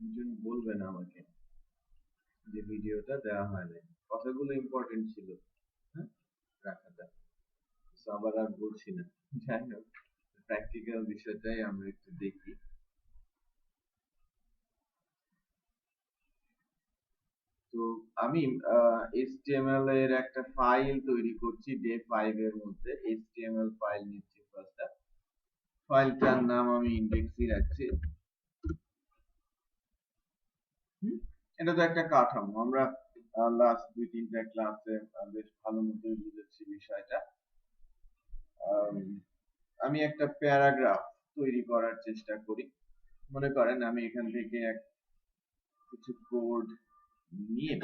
একজন বলবেন আমাকে যে ভিডিওটা দেওয়া হয় নাই, কথাগুলো ইম্পর্টেন্ট ছিল, হ্যাঁ, রাখাটা। আবার আর বলছি না। যাই হোক, প্র্যাকটিক্যাল বিষয়টাই আমরা একটু দেখি। তো আমি HTML এর একটা ফাইল তৈরি করছি ডে 5 এর মধ্যে। HTML ফাইল নিচ্ছি ফার্স্ট। ফাইলটার নাম আমি ইন্ডেক্সই রাখছি। এটা তো একটা কাঠামো, আমরা লাস্ট 2-3টা ক্লাসে বেশ ভালো মতোই বুঝেছি বিষয়টা। আমি একটা প্যারাগ্রাফ তৈরি করার চেষ্টা করি। মনে করেন আমি এখান থেকে কিছু কোড নিয়ে,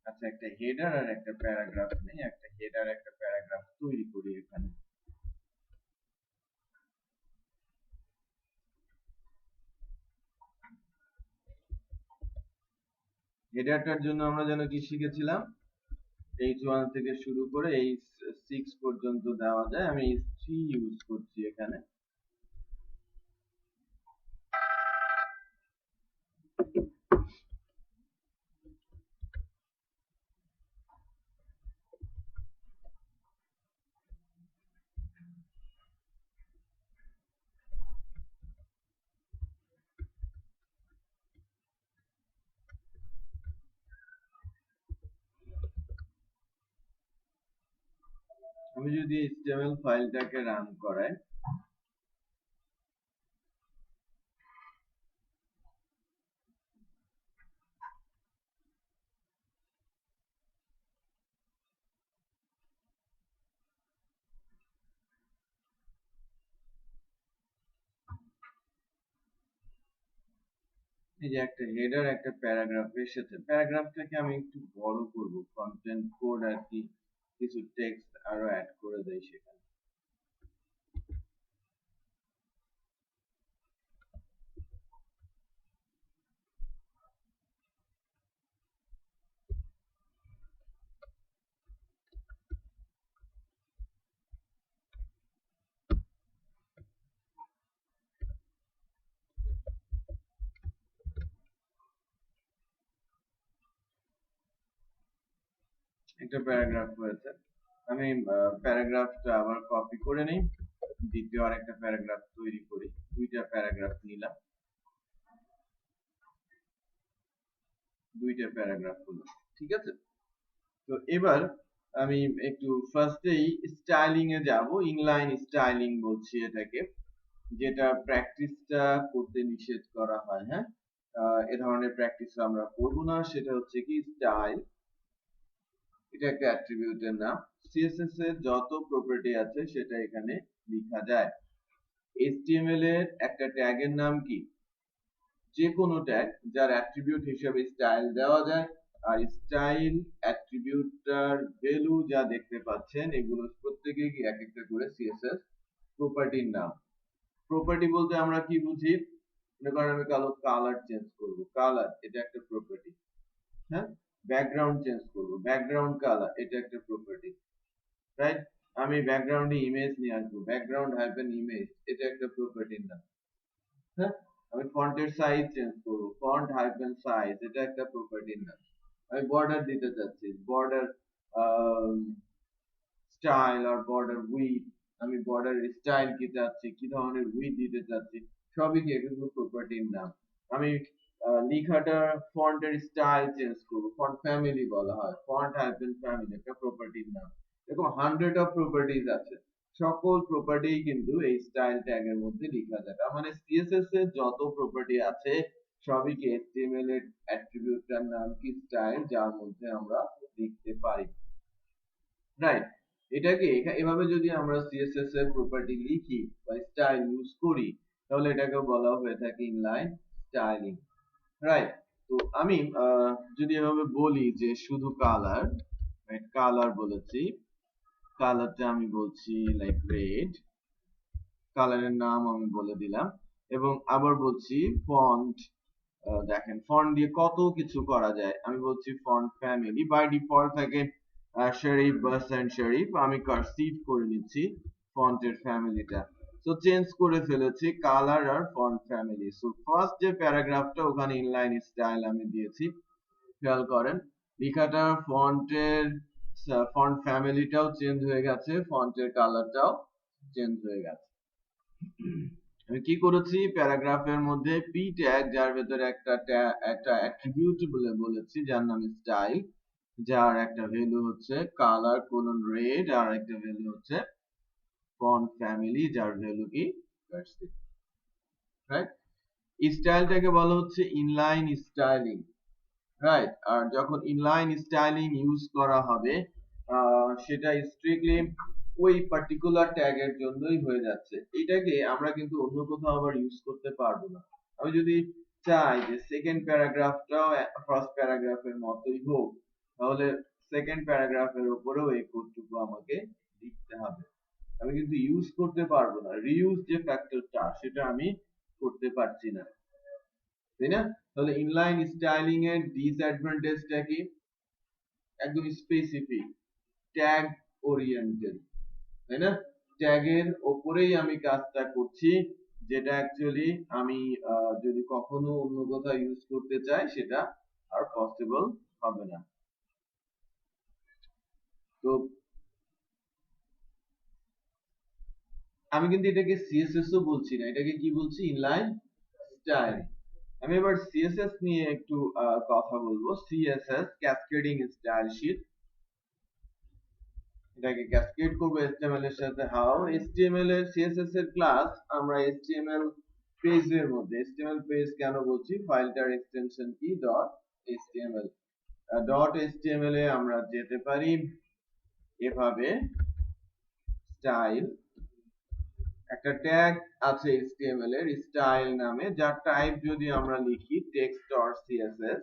আচ্ছা, একটা হেডার আর একটা প্যারাগ্রাফ নেই, একটা হেডার একটা প্যারাগ্রাফ তৈরি করি এখানে। হেডারটার জন্য আমরা যেন কি শিখেছিলাম, H1 থেকে শুরু করে H6 পর্যন্ত দেওয়া যায়। আমি H3 ইউজ করছি এখানে। আমি যদি HTML ফাইলটাকে রান করাই, এই যে একটা হেডার একটা প্যারাগ্রাফ এসেছে। প্যারাগ্রাফটাকে আমি একটু বড় করব, কন্টেন্ট কোড আর কি কিছু টেক্সট আরো অ্যাড করে দেই সেখানে। একটা প্যারাগ্রাফ হয়েছে। আমি প্যারাগ্রাফটা আবার কপি করে নিই, দ্বিতীয় আরেকটা প্যারাগ্রাফ তৈরি করি। দুইটা প্যারাগ্রাফ নিলাম, দুইটা প্যারাগ্রাফ হলো, ঠিক আছে। তো এবার আমি একটু ফার্স্টেই স্টাইলিং এ যাব। ইনলাইন স্টাইলিং বলছি এটাকে, যেটা প্র্যাকটিসটা করতে নিষেধ করা হয়। হ্যাঁ, এ ধরনের প্র্যাকটিস আমরা করব না। সেটা হচ্ছে কি স্টাইল, এটা একটা অ্যাট্রিবিউটের নাম। CSS এর যত প্রপার্টি আছে সেটা এখানে লেখা যায়। HTML এর একটা ট্যাগের নাম কি? যে কোনো ট্যাগ যার অ্যাট্রিবিউট হিসেবে স্টাইল দেওয়া যায়। আর স্টাইল অ্যাট্রিবিউটটার ভ্যালু যা দেখতে পাচ্ছেন, এগুলো প্রত্যেকেই কি এক একটা করে CSS প্রপার্টির নাম। প্রপার্টি বলতে আমরা কি বুঝি? মনে করেন আমি কালার চেঞ্জ করব, কালার এটা একটা প্রপার্টি। হ্যাঁ, ব্যাকগ্রাউন্ড চেঞ্জ করব, ব্যাকগ্রাউন্ড কালার এটা একটা প্রপার্টি, রাইট? আমি ব্যাকগ্রাউন্ডে ইমেজ নিয়ে আসবো, ব্যাকগ্রাউন্ড হাইফেন ইমেজ এটা একটা প্রপার্টির নাম। হ্যাঁ, আমি ফন্টের সাইজ চেঞ্জ করব, ফন্ট হাইফেন সাইজ এটা একটা প্রপার্টির নাম। আমি বর্ডার দিতে চাচ্ছি, বর্ডার স্টাইল আর বর্ডার উইথ, আমি বর্ডার স্টাইল কি চাচ্ছি, কি ধরনের উইথ দিতে চাচ্ছি, সবই কি এগুলো প্রপার্টির নাম। আমি লেখাটার ফন্টের স্টাইল চেঞ্জ করব, ফন্ট ফ্যামিলি বলা হয়, ফন্ট হাইফেন ফ্যামিলি একটা প্রপার্টির নাম। এরকম 100 অফ প্রপার্টিজ আছে। সকল প্রপার্টি কিন্তু এই স্টাইল ট্যাগের মধ্যে লেখা যায়। তার মানে CSS এর যত প্রপার্টি আছে সবই কি HTML এর অ্যাট্রিবিউটটার নাম কি স্টাইল, যার মধ্যে আমরা লিখতে পারি, রাইট? এটাকে এভাবে যদি আমরা CSS এর প্রপার্টি লিখি বা স্টাইল ইউজ করি, তাহলে এটাকে বলা হয়ে থাকে ইনলাইন স্টাইলিং, রাইট? তো আমি যদি এভাবে বলি যে শুধু কালার, রাইট, কালার বলেছি, কালারটা আমি বলছি লাইক রেড, কালারের নাম আমি বলে দিলাম। এবং আবার বলছি ফন্ট, দেখেন ফন্ট দিয়ে কত কিছু করা যায়। আমি বলছি ফন্ট ফ্যামিলি, বাই ডিফল্ট থাকে শেরিফ বা সেন্ট শেরিফ, আমি কার্সিভ করে নিচ্ছি ফন্টের ফ্যামিলিটা। সো চেঞ্জ করে ফেলেছি কালার আর ফন্ট ফ্যামিলি। সো ফার্স্ট যে প্যারাগ্রাফটা ওখানে ইনলাইন স্টাইল আমি দিয়েছি, খেয়াল করেন লেখাটার ফন্ট ফ্যামিলিটাও চেঞ্জ হয়ে গেছে, ফন্টের কালারটাও চেঞ্জ হয়ে গেছে। আমি কি করেছি, প্যারাগ্রাফের মধ্যে পি ট্যাগ যার ভেতরে একটা অ্যাট্রিবিউট বলেছি যার নাম স্টাইল, যার একটা ভ্যালু হচ্ছে কালার কোলন রেড আর একটা ভ্যালু হচ্ছে ফন্ট ফ্যামিলি যার ভ্যালু কি রাইট। স্টাইলটাকে বলা হচ্ছে ইনলাইন স্টাইলিং, রাইট। আর যখন ইনলাইন স্টাইলিং ইউজ করা হবে সেটা স্ট্রিক্টলি ওই পার্টিকুলার ট্যাগের জন্যই হয়ে যাচ্ছে। এটাকে আমরা কিন্তু অন্য কোথাও আবার ইউজ করতে পারবো না। আমি যদি চাই যে সেকেন্ড প্যারাগ্রাফটাও ফার্স্ট প্যারাগ্রাফের মতোই হোক, তাহলে সেকেন্ড প্যারাগ্রাফের উপরেও এই কোডটুকু আমাকে লিখতে হবে। আমি কিন্তু ইউজ করতে পারবো না, রিইউজ যে ফ্যাক্টরটা সেটা আমি করতে পারছি না, তাই না? তাহলে ইনলাইন স্টাইলিং এর ডিসঅ্যাডভান্টেজটা কি? একদম স্পেসিফিক, ট্যাগ ওরিয়েন্টেড, তাই না? ট্যাগের উপরেই আমি কাজটা করছি, যেটা অ্যাকচুয়ালি আমি যদি কখনো অন্য কোথাও ইউজ করতে চাই সেটা আর পসিবল হবে না। তো আমি কিন্তু এটাকে সিএসএস ও বলছি না, এটাকে কি বলছি, ইনলাইন স্টাইল। আমি এবার সিএসএস নিয়ে একটু কথা বলবো। সিএসএস ক্যাসকেডিং স্টাইল শীট, এটাকে ক্যাসকেড করব HTML এর সাথে। হাউ? HTML এর CSS এর ক্লাস আমরা HTML পেজের মধ্যে, HTML পেজ কেন বলছি, ফাইলটার এক্সটেনশন কি .html। .html এ আমরা যেতে পারি এভাবে, স্টাইল, একটা ট্যাগ আছে HTML এর স্টাইল নামে, যার টাইপ যদি আমরা লিখি টেক্সট অর CSS।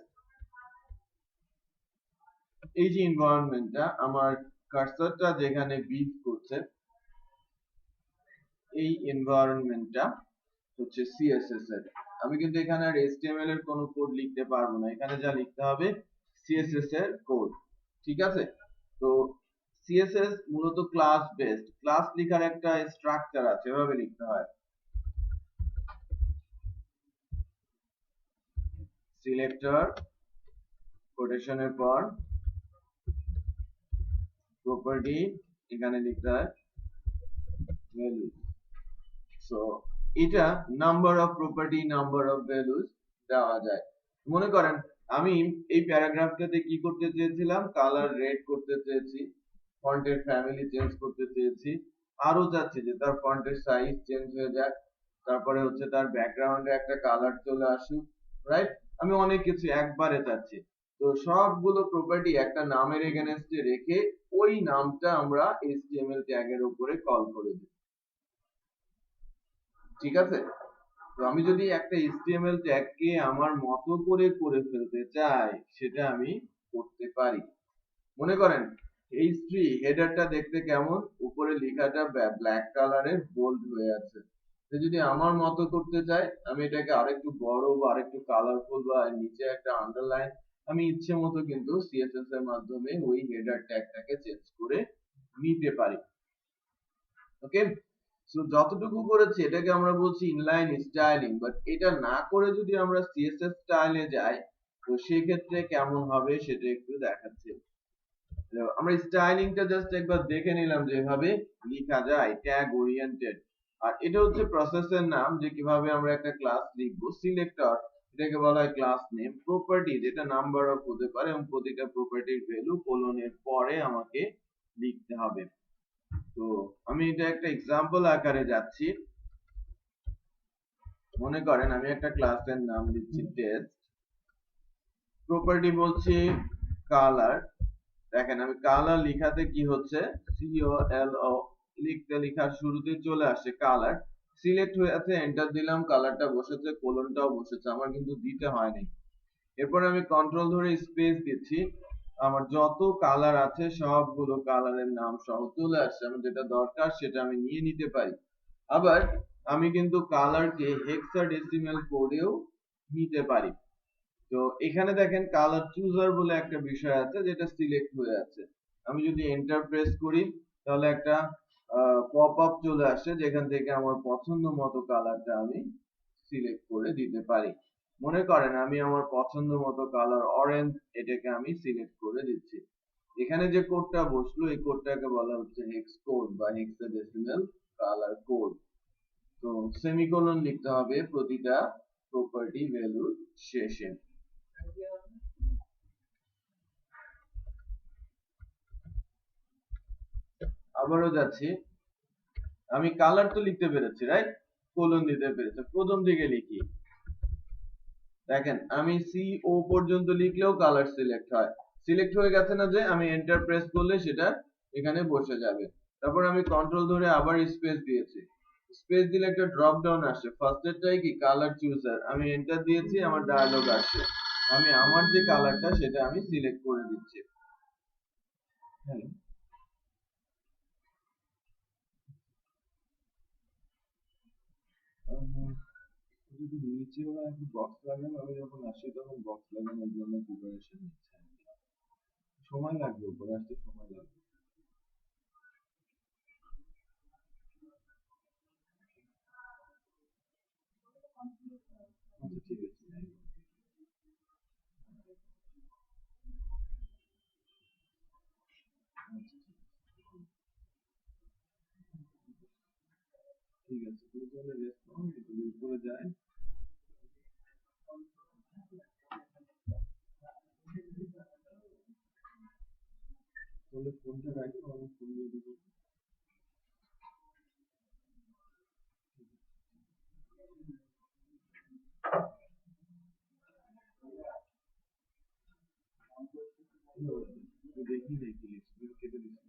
এই যে এনভায়রনমেন্টটা, আমার কার্সরটা যেখানে বিট করছে, এই এনভায়রনমেন্টটা হচ্ছে CSS এর। আমি কিন্তু এখানে আর HTML এর কোনো কোড লিখতে পারবো না, এখানে যা লিখতে হবে CSS এর কোড, ঠিক আছে? তো CSS মূলত ক্লাস বেসড, ক্লাস লেখার একটা স্ট্রাকচার আছে, এভাবে লিখতে হয়। সিলেক্টর কোটেশনের পর প্রপার্টি, এখানে লিখতে হয় ভ্যালু। সো এটা number of property, number of values দেওয়া যায়। মনে করেন আমি এই প্যারাগ্রাফটাতে কি করতে চেয়েছিলাম, কালার রেড করতে চেয়েছি, ফন্টের ফ্যামিলি চেঞ্জ করতে চেয়েছি, আরো চাচ্ছি যে তার ফন্টের সাইজ চেঞ্জ হয়ে যাক, তারপরে হচ্ছে তার ব্যাকগ্রাউন্ডে একটা কালার চলে আসুক, রাইট? আমি অনেক কিছু একবারে চাচ্ছি। তো সবগুলো প্রপার্টি একটা নামের এগেইনস্টে রেখে ওই নামটা আমরা HTML ট্যাগের উপরে কল করে দিই, ঠিক আছে? তো আমি যদি একটা HTML ট্যাগকে আমার মতো করে ফেলতে চাই, সেটা আমি করতে পারি। মনে করেন H3 হেডারটা দেখতে কেমন, উপরে লেখাটা ব্ল্যাক কালারের বোল্ড হয়ে আছে। তো যদি আমার মতো করতে চাই, আমি এটাকে আরেকটু বড় বা আরেকটু কালারফুল বা নিচে একটা আন্ডারলাইন, আমি ইচ্ছে মতো কিন্তু CSS এর মাধ্যমে ওই হেডার ট্যাগটাকে চেঞ্জ করে নিতে পারি। ওকে, সো যতটুকু করেছি এটাকে আমরা বলছি ইনলাইন স্টাইলিং। বাট এটা না করে যদি আমরা CSS স্টাইলে যাই, তো সেই ক্ষেত্রে কেমন হবে সেটা একটু দেখাচ্ছি। আমরা স্টাইলিংটা জাস্ট একবার দেখে নিলাম যে এভাবে লেখা যায়, ট্যাগ ওরিয়েন্টেড। আর এটা হচ্ছে প্রসেসের নাম, যে কিভাবে আমরা একটা ক্লাস লিখবো। সিলেক্টর, এটাকে বলা হয় ক্লাস নেম। প্রপার্টি, যেটা নাম্বার অফ হতে পারে, এবং প্রতিটা প্রপার্টির ভ্যালু কোলনের পরে আমাকে লিখতে হবে। তো আমি এটা একটা এক্সাম্পল আকারে যাচ্ছি। মনে করেন আমি একটা ক্লাসের নাম দিচ্ছি টেস্ট, প্রপার্টি বলছি কালার। দেখেন আমি কালার লেখাতে কি হচ্ছে, COLO লিখতে লেখার শুরুতে চলে আসে কালার, সিলেক্ট হয়ে আছে, এন্টার দিলাম, কালারটা বসেছে, কোলনটাও বসেছে, আমার কিন্তু দিতে হয়নি। এরপর আমি কন্ট্রোল ধরে স্পেস দিচ্ছি, আমার যত কালার আছে সবগুলো কালারের নাম সহ চলে আসছে, আমার যেটা দরকার সেটা আমি নিয়ে নিতে পারি। আবার আমি কিন্তু কালারকে হেক্সাডেসিমাল কোডেও নিতে পারি। তো এখানে দেখেন কালার চুজার বলে একটা বিষয় আছে, যেটা সিলেক্ট হয়ে আছে। আমি যদি এন্টার প্রেস করি, তাহলে একটা পপ আপ চলে আসে যেখান থেকে আমার পছন্দ মতো কালারটা আমি সিলেক্ট করে দিতে পারি। মনে করেন আমি আমার পছন্দ মতো কালার অরেঞ্জ, এটাকে আমি সিলেক্ট করে দিচ্ছি। এখানে যে কোডটা বসলো এই কোডটাকে বলা হচ্ছে হেক্স কোড বা হেক্সাডেসিমাল কালার কোড। তো সেমিকোলন লিখতে হবে প্রতিটা প্রপার্টি ভ্যালুর শেষে। আবারও যাচ্ছি, আমি কালার তো লিখতে পেরেছি, রাইট? কোলন দিতে পেরেছি। প্রথম দিকে লিখি, দেখেন আমি সি ও পর্যন্ত লিখলেও কালার সিলেক্ট হয়। সিলেক্ট হয়ে গেছে না, যে আমি এন্টার প্রেস করলে সেটা এখানে বসে যাবে। তারপর আমি কন্ট্রোল ধরে আবার স্পেস দিয়েছি, স্পেস দিলে একটা ড্রপ ডাউন আসে। ফার্স্ট এরটাই কি কালার চুজার, আমি এন্টার দিয়েছি, আমার ডায়ালগ আসছে। আমি আমার যে কালারটা সেটা আমি সিলেক্ট করে দিচ্ছি। হ্যালো, যদি নিচে ওরা একটু বক্স লাগানো, আমি যখন আসি তখন বক্স লাগানোর জন্য প্রিপারেশন নিচ্ছে। সময় লাগবে, উপরে আসতে সময় লাগবে। আচ্ছা ঠিক আছে। আচ্ছা ঠিক আছে, তুমি তাহলে রেস্ট নাও, আমি যদি উপরে যাই। তাহলে ফোনটা রাখো, আমি ফোন দিয়ে দিব। দেখি দেখি লিখছি, কেটে দিচ্ছি।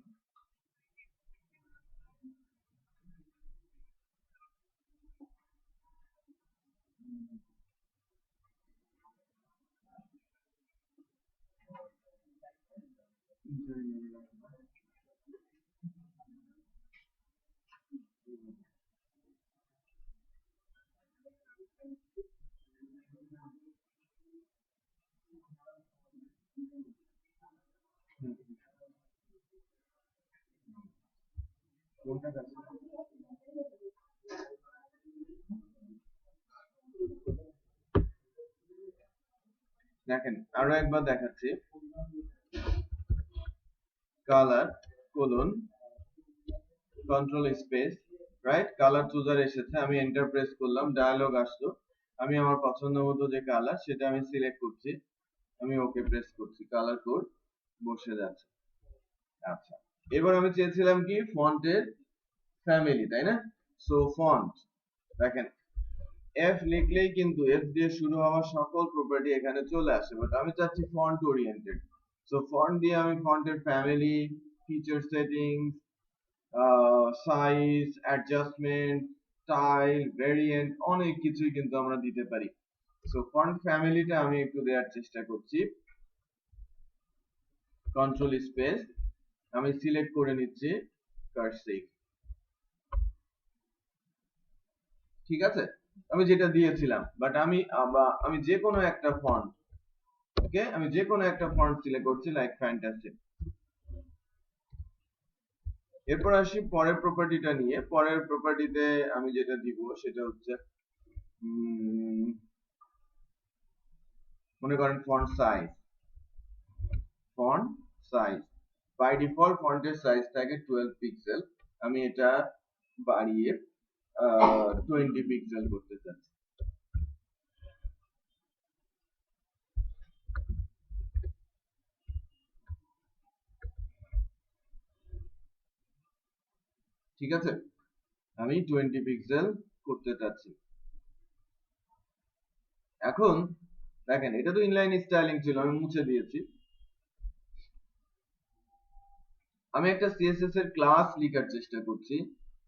কোনটা কাছে? দেখেন আরো একবার দেখাচ্ছি, colour colon control space, right? Colour চুজার এসেছে, আমি এন্টার প্রেস করলাম, ডায়ালগ আসলো। আমি আমার পছন্দ মতো যে কালার সেটা আমি সিলেক্ট করছি, আমি ওকে প্রেস করছি, কালার কোড বসে যাচ্ছে। আচ্ছা, এবার আমি চেয়েছিলাম কি ফন্টের ফ্যামিলি, তাই না? সো ফন্ট, দেখেন এফ লিখলেই কিন্তু এফ দিয়ে শুরু হওয়া সকল প্রপার্টি এখানে চলে আসে, বাট আমি চাচ্ছি ফন্ট ওরিয়েন্টেড। সো ফন্ট দিয়ে আমি ফন্টের family, feature settings, size, adjustment, style, variant, অনেক কিছুই কিন্তু আমরা দিতে পারি। সো ফন্ট ফ্যামিলিটা আমি একটু দেওয়ার চেষ্টা করছি, কন্ট্রোল স্পেস, আমি সিলেক্ট করে নিচ্ছি কার্সিভ। ঠিক আছে, আমি যেটা দিয়েছিলাম, বাট আমি যে কোনো একটা ফন্ট, ওকে, আমি যে কোনো একটা ফন্ট সিলেক্ট করছি, লাইক ফ্যান্টাসি। এরপর আসি পরের প্রপার্টিটা নিয়ে। পরের প্রপার্টিতে আমি যেটা দিব সেটা হচ্ছে মনে করেন font size. Font size by default ফন্টের সাইজ থাকে 12 পিক্সেল, আমি এটা বাড়িয়ে 20 পিক্সেল করতে চাচ্ছি। ঠিক আছে, আমি 20 পিক্সেল করতে চাচ্ছি। এখন দেখেন এটা তো ইনলাইন স্টাইলিং ছিল, আমি মুছে দিয়েছি। আমি একটা সিএসএস এর ক্লাস লেখার চেষ্টা করছি,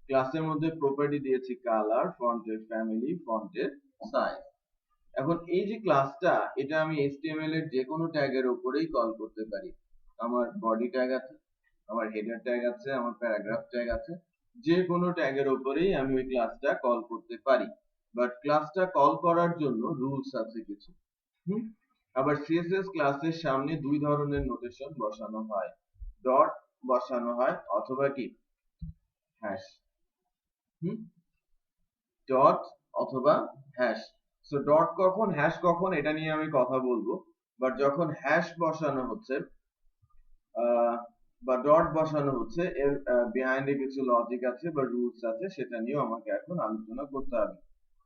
ক্লাসের মধ্যে প্রপার্টি দিয়েছি কালার, ফন্টের ফ্যামিলি, ফন্টের সাইজ। এখন এই যে ক্লাসটা, এটা আমি HTML এর যে কোনো ট্যাগের উপরেই কল করতে পারি। আমার বডি ট্যাগ আছে, আমার হেডার ট্যাগ আছে, আমার প্যারাগ্রাফ ট্যাগ আছে, যে কোনো ট্যাগের উপরেই আমি ওই ক্লাসটা কল করতে পারি। বাট ক্লাসটা কল করার জন্য রুলস আছে কিছু। আবার সিএসএস ক্লাসের সামনে দুই ধরনের নোটেশন বসানো হয়, ডট বসানো হয় অথবা কি হ্যাশ ডট অথবা হ্যাশ। সো ডট কখন হ্যাশ কখন এটা নিয়ে আমি কথা বলবো, বাট যখন হ্যাশ বসানো হচ্ছে বা ডট বসানো হচ্ছে এর বিহাইন্ডে কিছু লজিক আছে বা রুলস আছে, সেটা নিয়েও আমাকে এখন আলোচনা করতে হবে।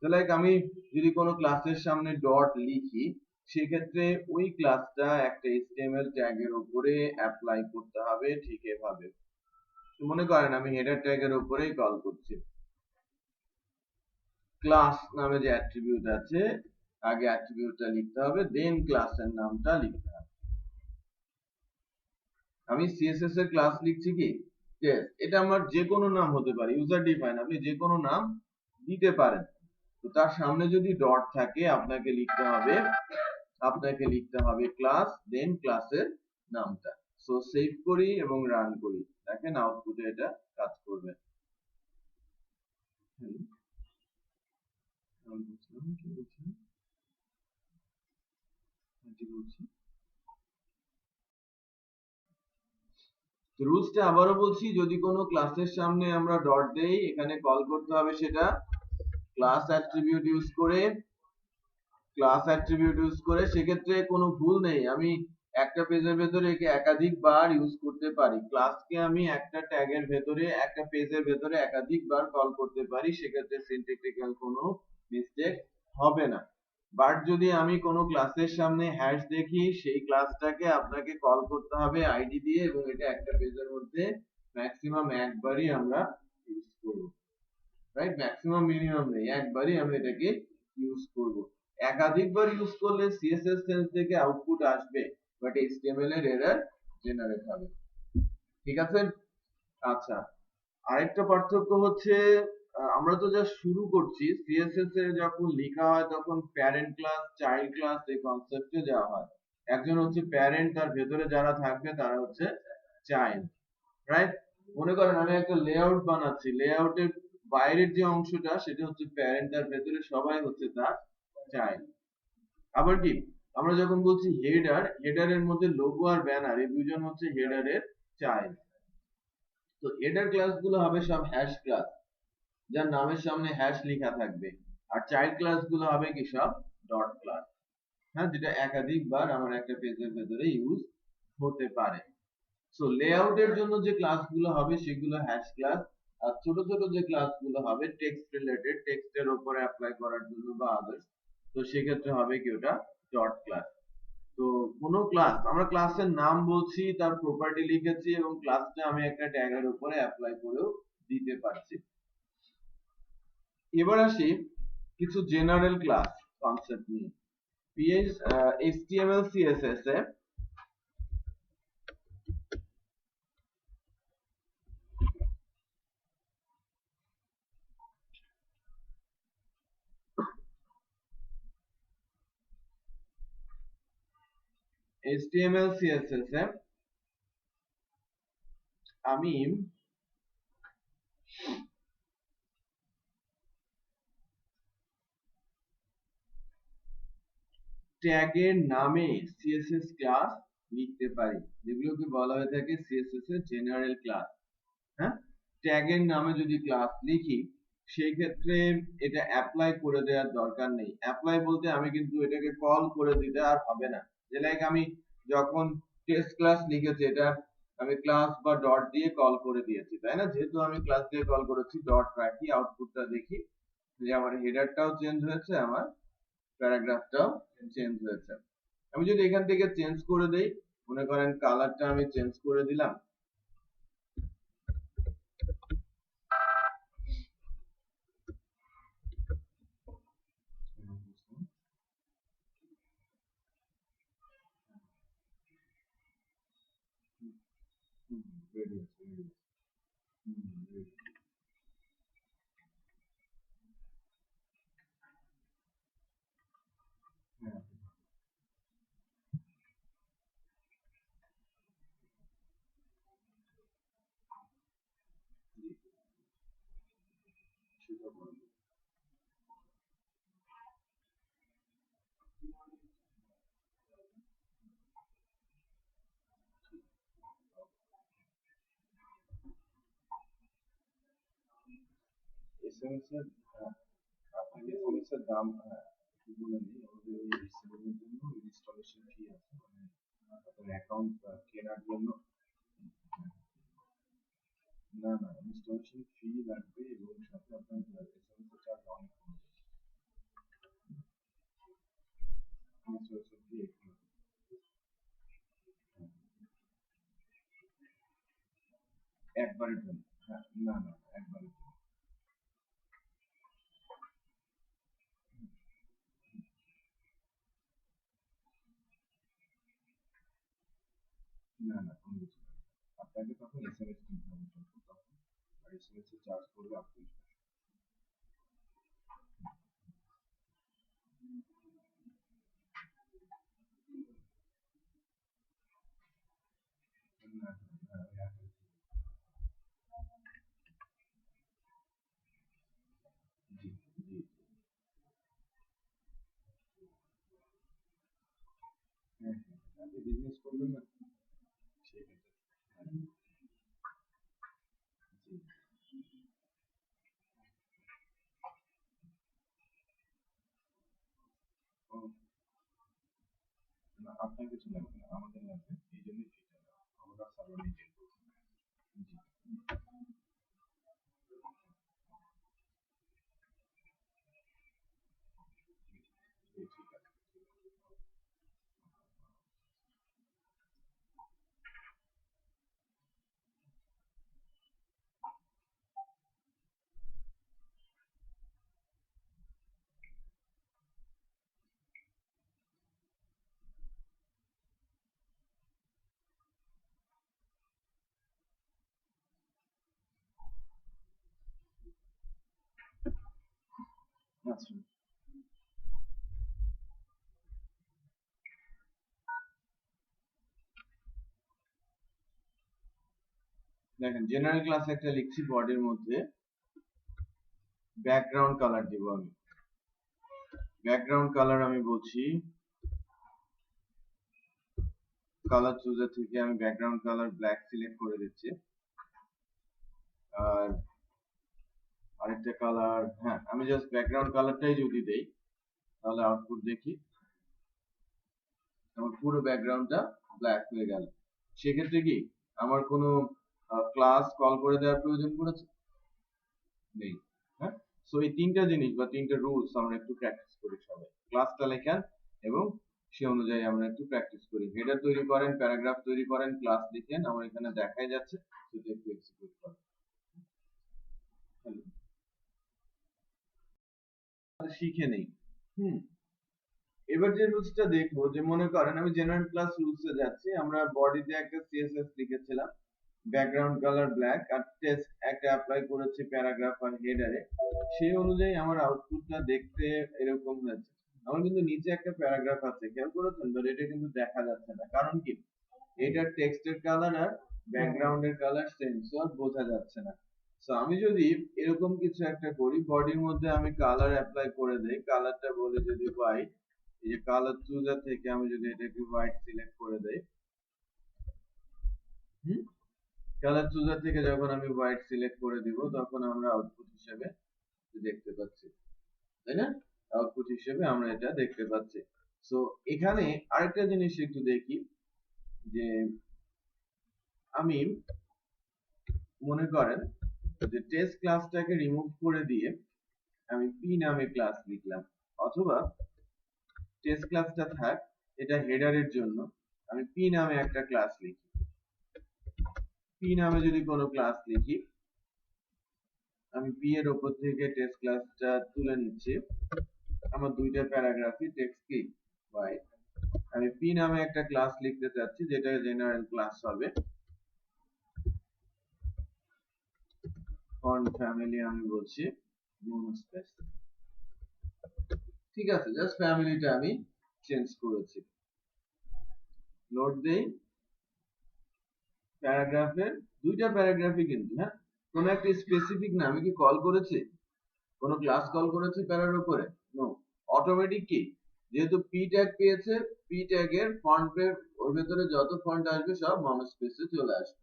তো লাইক আমি যদি কোনো ক্লাসের সামনে ডট লিখি, সেক্ষেত্রে ওই ক্লাসটা একটা HTML ট্যাগের উপরে অ্যাপ্লাই করতে হবে ঠিক এভাবে। মনে করেন আমি হেডার ট্যাগের উপরেই কল করছি, ক্লাস নামে যে অ্যাট্রিবিউট আছে আগে অ্যাট্রিবিউটটা লিখতে হবে, দেন ক্লাসের নামটা লিখতে হবে। আমি সিএসএস এর ক্লাস লিখছি কি, এটা আমার যে কোনো নাম হতে পারে, ইউজার ডিফাইন, আপনি যে কোনো নাম দিতে পারেন। তো তার সামনে যদি ডট থাকে আপনাকে লিখতে হবে ক্লাস, দেন ক্লাসের নামটা। সো সেভ করি এবং রান করি, দেখেন আউটপুটে এটা কাজ করবে। রুলসটা আবারও বলছি, যদি কোনো ক্লাসের সামনে আমরা ডট দেই, এখানে কল করতে হবে সেটা ক্লাস অ্যাট্রিবিউট ইউজ করে। সেক্ষেত্রে কোনো ভুল নেই, আমি একটা পেজের ভেতরে একে একাধিকবার ইউজ করতে পারি। ক্লাসকে আমি একটা ট্যাগের ভেতরে, একটা পেজের ভেতরে একাধিকবার কল করতে পারি, সেক্ষেত্রে সিনট্যাকটিক্যাল কোনো মিস্টেক হবে না। বাট যদি আমি কোনো ক্লাসের সামনে হ্যাশ দেখি, সেই ক্লাসটাকে আপনাকে কল করতে হবে আইডি দিয়ে, এবং এটা একটা পেজের মধ্যে ম্যাক্সিমাম একবারই আমরা ইউজ করব, রাইট? ম্যাক্সিমাম মিনিমাম নেই, একবারই আমরা এটাকে ইউজ করব। একাধিকবার ইউজ করলে সিএসএস সেন্স থেকে আউটপুট আসবে, বাট এইচটিএমএল এর এরর জেনারেট হবে। ঠিক আছে? আচ্ছা, আরেকটা পার্থক্য হচ্ছে আমরা তো জাস্ট শুরু করছি। সিএসএস এ যখন লেখা হয় তখন প্যারেন্ট ক্লাস, চাইল্ড ক্লাস এই কনসেপ্টে যাওয়া হয়। একজন হচ্ছে প্যারেন্ট, তার ভেতরে যারা থাকবে তারা হচ্ছে চাইল্ড, রাইট? মনে করেন আমি একটা লেআউট বানাচ্ছি, লেআউটের বাইরের যে অংশটা সেটা হচ্ছে প্যারেন্ট, তার ভেতরে সবাই হচ্ছে তার চাইল্ড। আবার কি, আমরা যখন বলছি হেডারের মধ্যে লোগো আর ব্যানার, এই দুজন হচ্ছে হেডারের চাইল্ড। তো হেডার ক্লাসগুলো হবে সব হ্যাশ ক্লাস, যার নামের সামনে হ্যাশ লেখা থাকবে, আর চাইল্ড ক্লাসগুলো হবে কি সব ডট ক্লাস, হ্যাঁ, যেটা একাধিকবার আমার একটা পেজের ভেতরে ইউজ হতে পারে। সো লেআউটের জন্য যে ক্লাসগুলো হবে সেগুলো হ্যাশ ক্লাস, আর ছোট ছোট যে ক্লাসগুলো হবে টেক্সট রিলেটেড, টেক্সটের উপরে অ্যাপ্লাই করার জন্য বা আদার্স, তো সেক্ষেত্রে হবে কি ওটা ডট ক্লাস। তো কোনো ক্লাস, আমরা ক্লাসের নাম বলছি, তার প্রপার্টি লিখেছি, এবং ক্লাসটা আমি একটা ট্যাগের উপরে অ্যাপ্লাই করেও দিতে পারছি। এবার আসি কিছু জেনারেল ক্লাস কনসেপ্ট নিয়ে। HTML CSS এ আমি ট্যাগের নামে CSS ক্লাস লিখতে পারি, যেগুলোকে বলা হয়ে থাকে CSS এর জেনারেল ক্লাস। হ্যাঁ, ট্যাগের নামে যদি ক্লাস লিখি, সেই ক্ষেত্রে এটা অ্যাপ্লাই করে দেওয়ার দরকার নেই। অ্যাপ্লাই বলতে আমি কিন্তু এটাকে কল করে দিতে আর হবে না। যে লাইক আমি যখন টেস্ট ক্লাস লিখেছি, এটা আমি ক্লাস বা ডট দিয়ে কল করে দিয়েছি, তাই না? যেহেতু আমি ক্লাস দিয়ে কল করেছি, ডট রাখি, আউটপুটটা দেখি যে আমার হেডারটাও চেঞ্জ হয়েছে, আমার প্যারাগ্রাফটাও চেঞ্জ হয়েছে। আমি যদি এখান থেকে চেঞ্জ করে দেই, মনে করেন কালারটা আমি চেঞ্জ করে দিলাম, এসএমএস এর আপনাকে এসএমএস এর দাম একটু বলে দিই। আমাদের এই রিসেলিং এর জন্য ইনস্টলেশন ফি আছে, মানে আপনার অ্যাকাউন্ট কেনার জন্য। না না, ইনস্টলেশন ফি লাগবে এবং সাথে আপনার এসএমএস এর চার্জ অনেক কম। ইনস্টলেশন ফি একবারের জন্য। হ্যাঁ, না না, একবারের জন্য। না না, কোনো কিছু না। আপনাকে তখন এসএমএস কিনতে হবে তখন, আর এসএমএস এর চার্জ পড়বে আপনি। না না, জি জি। হ্যাঁ হ্যাঁ, আপনি বিজনেস করবেন না সেক্ষেত্রে। হ্যাঁ, জি। ও, না আপনার কিছু লাগবে না, আমাদের লাগবে, এই জন্যই ফিটা দেওয়া। আমরা সার্ভার মেনটেন করবো। জি জি, ঠিক আছে। আচ্ছা, দেখেন জেনারেল ক্লাস একটা লিখছি, বডির মধ্যে ব্যাকগ্রাউন্ড কালার দিব আমি। ব্যাকগ্রাউন্ড কালার আমি বলছি কালার চুজার থেকে আমি ব্যাকগ্রাউন্ড কালার ব্ল্যাক সিলেক্ট করে দিচ্ছি। আর আরেকটা কালার, হ্যাঁ আমি জাস্ট ব্যাকগ্রাউন্ড কালারটাই যদি দেই তাহলে আউটপুট দেখি আমার পুরো ব্যাকগ্রাউন্ডটা ব্ল্যাক হয়ে গেল। সেক্ষেত্রে কি আমার কোনো ক্লাস কল করে দেওয়ার প্রয়োজন পড়েছে? নেই। হ্যাঁ, সো এই তিনটা জিনিস বা তিনটা রুলস আমরা একটু প্র্যাকটিস করি সবাই। ক্লাসটা লেখেন এবং সে অনুযায়ী আমরা একটু প্র্যাকটিস করি। হেডার তৈরি করেন, প্যারাগ্রাফ তৈরি করেন, ক্লাস লিখেন, আমার এখানে দেখাই যাচ্ছে, সেটা একটু এক্সিকিউট করেন। শিখে নেই। হুম, এবার যে রুলসটা দেখবো, যে মনে করেন আমি জেনারেল ক্লাস রুলসে যাচ্ছি, আমরা বডিতে একটা সিএসএস লিখেছিলাম, ব্যাকগ্রাউন্ড কালার ব্ল্যাক, আর টেক্সট একটা অ্যাপ্লাই করেছি প্যারাগ্রাফ আর হেডারে। সেই অনুযায়ী আমার আউটপুটটা দেখতে এরকম হয়েছে। আমার কিন্তু নিচে একটা প্যারাগ্রাফ আছে, খেয়াল করেছেন, বাট এটা কিন্তু দেখা যাচ্ছে না। কারণ কি, এটার টেক্সটের কালার আর ব্যাকগ্রাউন্ডের কালার সেম, সো আর বোঝা যাচ্ছে না। সো আমি যদি এরকম কিছু একটা করি, বডির মধ্যে আমি কালার অ্যাপ্লাই করে দেই, কালারটা বলে যদি হোয়াইট, এই যে কালার চুজার থেকে আমি যদি এটাকে হোয়াইট সিলেক্ট করে দেই, হুম, কালার চুজার থেকে যখন আমি হোয়াইট সিলেক্ট করে দিব তখন আমরা আউটপুট হিসেবে দেখতে পাচ্ছি, তাই না? আউটপুট হিসেবে আমরা এটা দেখতে পাচ্ছি। সো এখানে আরেকটা জিনিস একটু দেখি, যে আমি মনে করেন যে টেস্ট ক্লাসটাকে রিমুভ করে দিয়ে আমি পি নামে ক্লাস লিখলাম, অথবা টেস্ট ক্লাসটা থাক, এটা হেডারের জন্য আমি পি নামে একটা ক্লাস লিখি। পি নামে যদি কোনো ক্লাস লিখি, আমি পি এর উপর থেকে টেস্ট ক্লাসটা তুলে নিচ্ছি, আমার দুইটা প্যারাগ্রাফই টেক্সট কি হোয়াইট। আমি পি নামে একটা ক্লাস লিখতে চাচ্ছি যেটা জেনারেল ক্লাস হবে, ফন্ট ফ্যামিলি আমি বলছি মনোস্পেস। ঠিক আছে, জাস্ট ফ্যামিলিটা আমি চেঞ্জ করেছি। লোড দেই, প্যারাগ্রাফের দুইটা প্যারাগ্রাফই কিন্তু, হ্যাঁ, কোন একটা স্পেসিফিক না, আমি কি কল করেছি, কোন ক্লাস কল করেছি প্যারার উপরে? নো, অটোমেটিক কি, যেহেতু পি ট্যাগ পেয়েছে, পি ট্যাগের ফন্টের ওর ভেতরে যত ফন্ট আসবে সব মনোস্পেসে চলে আসবে।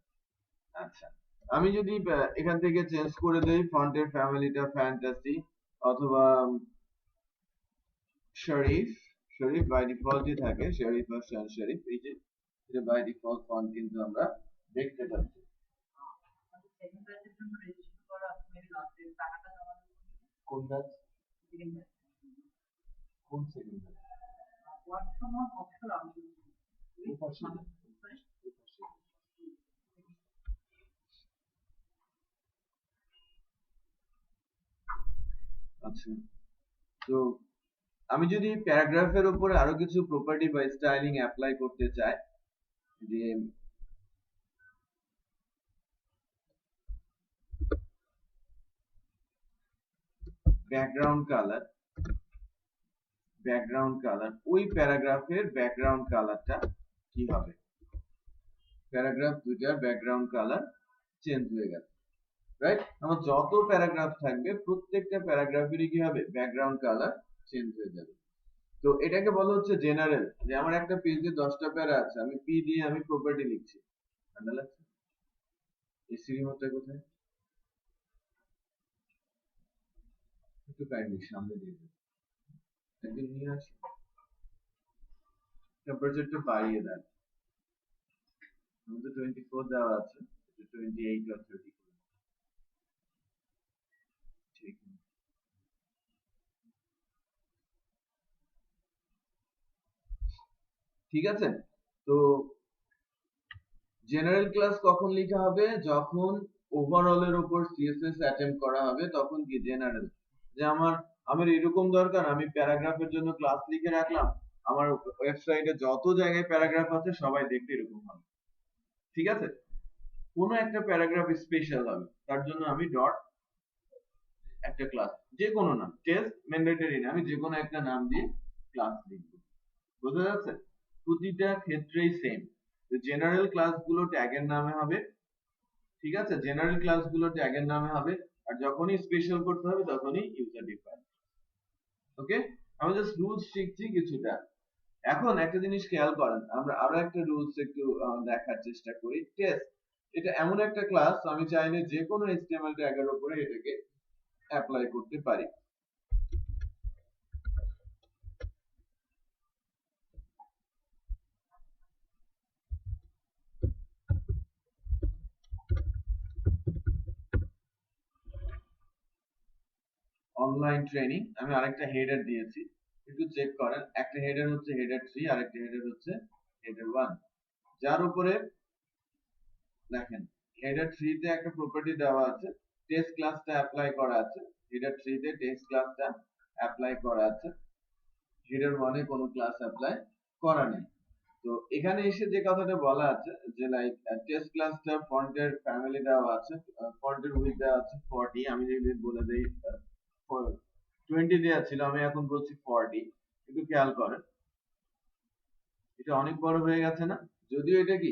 আচ্ছা, আমি যদি এখান থেকে চেঞ্জ করে দেই ফন্টের ফ্যামিলিটা ফ্যান্টাসি অথবা শরীফ, শরীফ বাই ডিফল্টই থাকে, শরীফ আর শান শরীফ, এই যে এটা বাই ডিফল্ট ফন্ট কিন্তু আমরা দেখতে পাচ্ছি। কোন ব্যাচ? কোন সেকেন্ড ব্যাচ? আচ্ছা, তো আমি যদি প্যারাগ্রাফের উপরে আরো কিছু প্রপার্টি বা স্টাইলিং অ্যাপ্লাই করতে চাই, যে ব্যাকগ্রাউন্ড কালার, ওই প্যারাগ্রাফের ব্যাকগ্রাউন্ড কালারটা কি হবে? প্যারাগ্রাফ দুইটার ব্যাকগ্রাউন্ড কালার চেঞ্জ হয়ে গেছে, রাইট? আমার যত প্যারাগ্রাফ থাকবে প্রত্যেকটা প্যারাগ্রাফেরই কি হবে? ব্যাকগ্রাউন্ড কালার চেঞ্জ হয়ে যাবে। তো এটাকে বলা হচ্ছে জেনারেল, যে আমার একটা পেজে 10টা প্যারা আছে, আমি পি দিয়ে আমি প্রপার্টি লিখছি। ঠান্ডা লাগছে? এসি রিমোটটা কোথায়? একটু কাইন্ডলি সামনে দিয়ে দেন, একদিন নিয়ে আসি, টেম্পারেচারটা বাড়িয়ে দেন। আমাদের 24 দেওয়া আছে, 28 or 30। ঠিক, ঠিক আছে। তো জেনারেল ক্লাস কখন লেখা হবে? যখন ওভারঅল এর উপর সিএসএস অ্যাটেম্প করা হবে, তখন কি জেনারেল, যে আমার এরকম দরকার, আমি প্যারাগ্রাফের জন্য ক্লাস লিখে রাখলাম, আমার ওয়েবসাইটে যত জায়গায় প্যারাগ্রাফ আছে সবাই দেখতে এরকম হবে, ঠিক আছে? কোনো একটা প্যারাগ্রাফ স্পেশাল হবে, তার জন্য আমি ডট একটা ক্লাস, যে কোনো নাম, টেস্ট ম্যান্ডেটরি না, আমি যে কোনো একটা নাম দিয়ে ক্লাস লিখব। বোঝা যাচ্ছে? প্রতিটা ক্ষেত্রেই সেম। জেনারেল ক্লাসগুলো ট্যাগের নামে হবে, ঠিক আছে? জেনারেল ক্লাসগুলো ট্যাগের নামে হবে, আর যখনই স্পেশাল করতে হবে তখনই ইউজার ডিফাইন। ওকে, আমি জাস্ট রুলস শিখছি কিছুটা। এখন একটা জিনিস খেয়াল করেন, আমরা আরো একটা রুলস একটু দেখার চেষ্টা করি। টেস্ট, এটা এমন একটা ক্লাস, আমি চাইলে যে কোনো HTML ট্যাগের উপরে এটাকে অ্যাপ্লাই করতে পারি। অনলাইন ট্রেনিং, আমি আরেকটা হেডার দিয়েছি, একটু চেক করেন। একটা হেডার হচ্ছে হেডার 3, আরেকটা হেডার হচ্ছে হেডার 1, যার উপরে দেখেন হেডার 3 তে একটা প্রপার্টি দেওয়া আছে, টেস্ট ক্লাসটা অ্যাপ্লাই করা আছে। হেডার 3 তে টেস্ট ক্লাসটা অ্যাপ্লাই করা আছে, হেডার 1 এ কোনো ক্লাস অ্যাপ্লাই করা নেই। তো এখানে এসে যে কথাটা বলা আছে, যে লাইক টেস্ট ক্লাসটা ফন্টের ফ্যামিলি দেওয়া আছে, ফন্টের উইডথ দেওয়া আছে 40, আমি যদি বলে দেই 20 দেওয়া ছিল, আমি এখন বলছি 40। একটু খেয়াল করেন, এটা অনেক বড় হয়ে গেছে না? যদিও এটা কি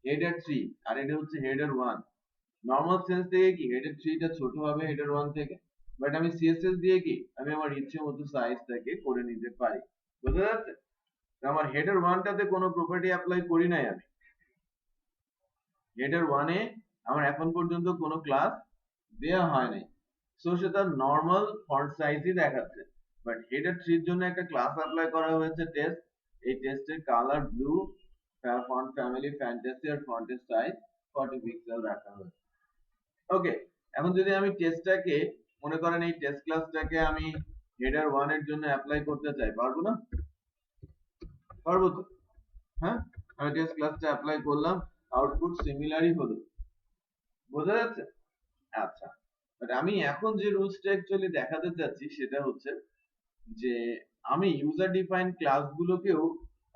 হেডার 3 আর এটা হচ্ছে হেডার 1, নর্মাল সেন্স থেকে কি হেডার 3 টা ছোট হবে হেডার 1 থেকে, বাট আমি সিএসএস দিয়ে কি আমি আমার ইচ্ছে মতো সাইজটাকে করে নিতে পারি। বুঝা যাচ্ছে? আমার হেডার 1 টাতে কোনো প্রপার্টি অ্যাপ্লাই করি নাই আমি, হেডার 1 এ আমার এখন পর্যন্ত কোনো ক্লাস দেয়া হয় নাই, সো সেটা নরমাল ফন্ট সাইজই দেখাচ্ছে। বাট হেডার 3 এর জন্য একটা ক্লাস অ্যাপ্লাই করা হয়েছে টেস্ট, এই টেস্টের colour blue, font family fantasy, আর ফন্টের সাইজ 40 পিক্সেল রাখা হয়েছে। ওকে, এখন যদি আমি টেস্টটাকে মনে করেন এই টেস্ট ক্লাসটাকে আমি হেডার 1 এর জন্য অ্যাপ্লাই করতে চাই, পারবো না? পারবো তো, হ্যাঁ? আমি টেস্ট ক্লাসটা অ্যাপ্লাই করলাম, আউটপুট সিমিলারই হলো। বোঝা যাচ্ছে? আচ্ছা, বাট আমি এখন যে রুলসটা অ্যাকচুয়ালি দেখাতে চাচ্ছি সেটা হচ্ছে যে আমি ইউজার ডিফাইন ক্লাসগুলোকেও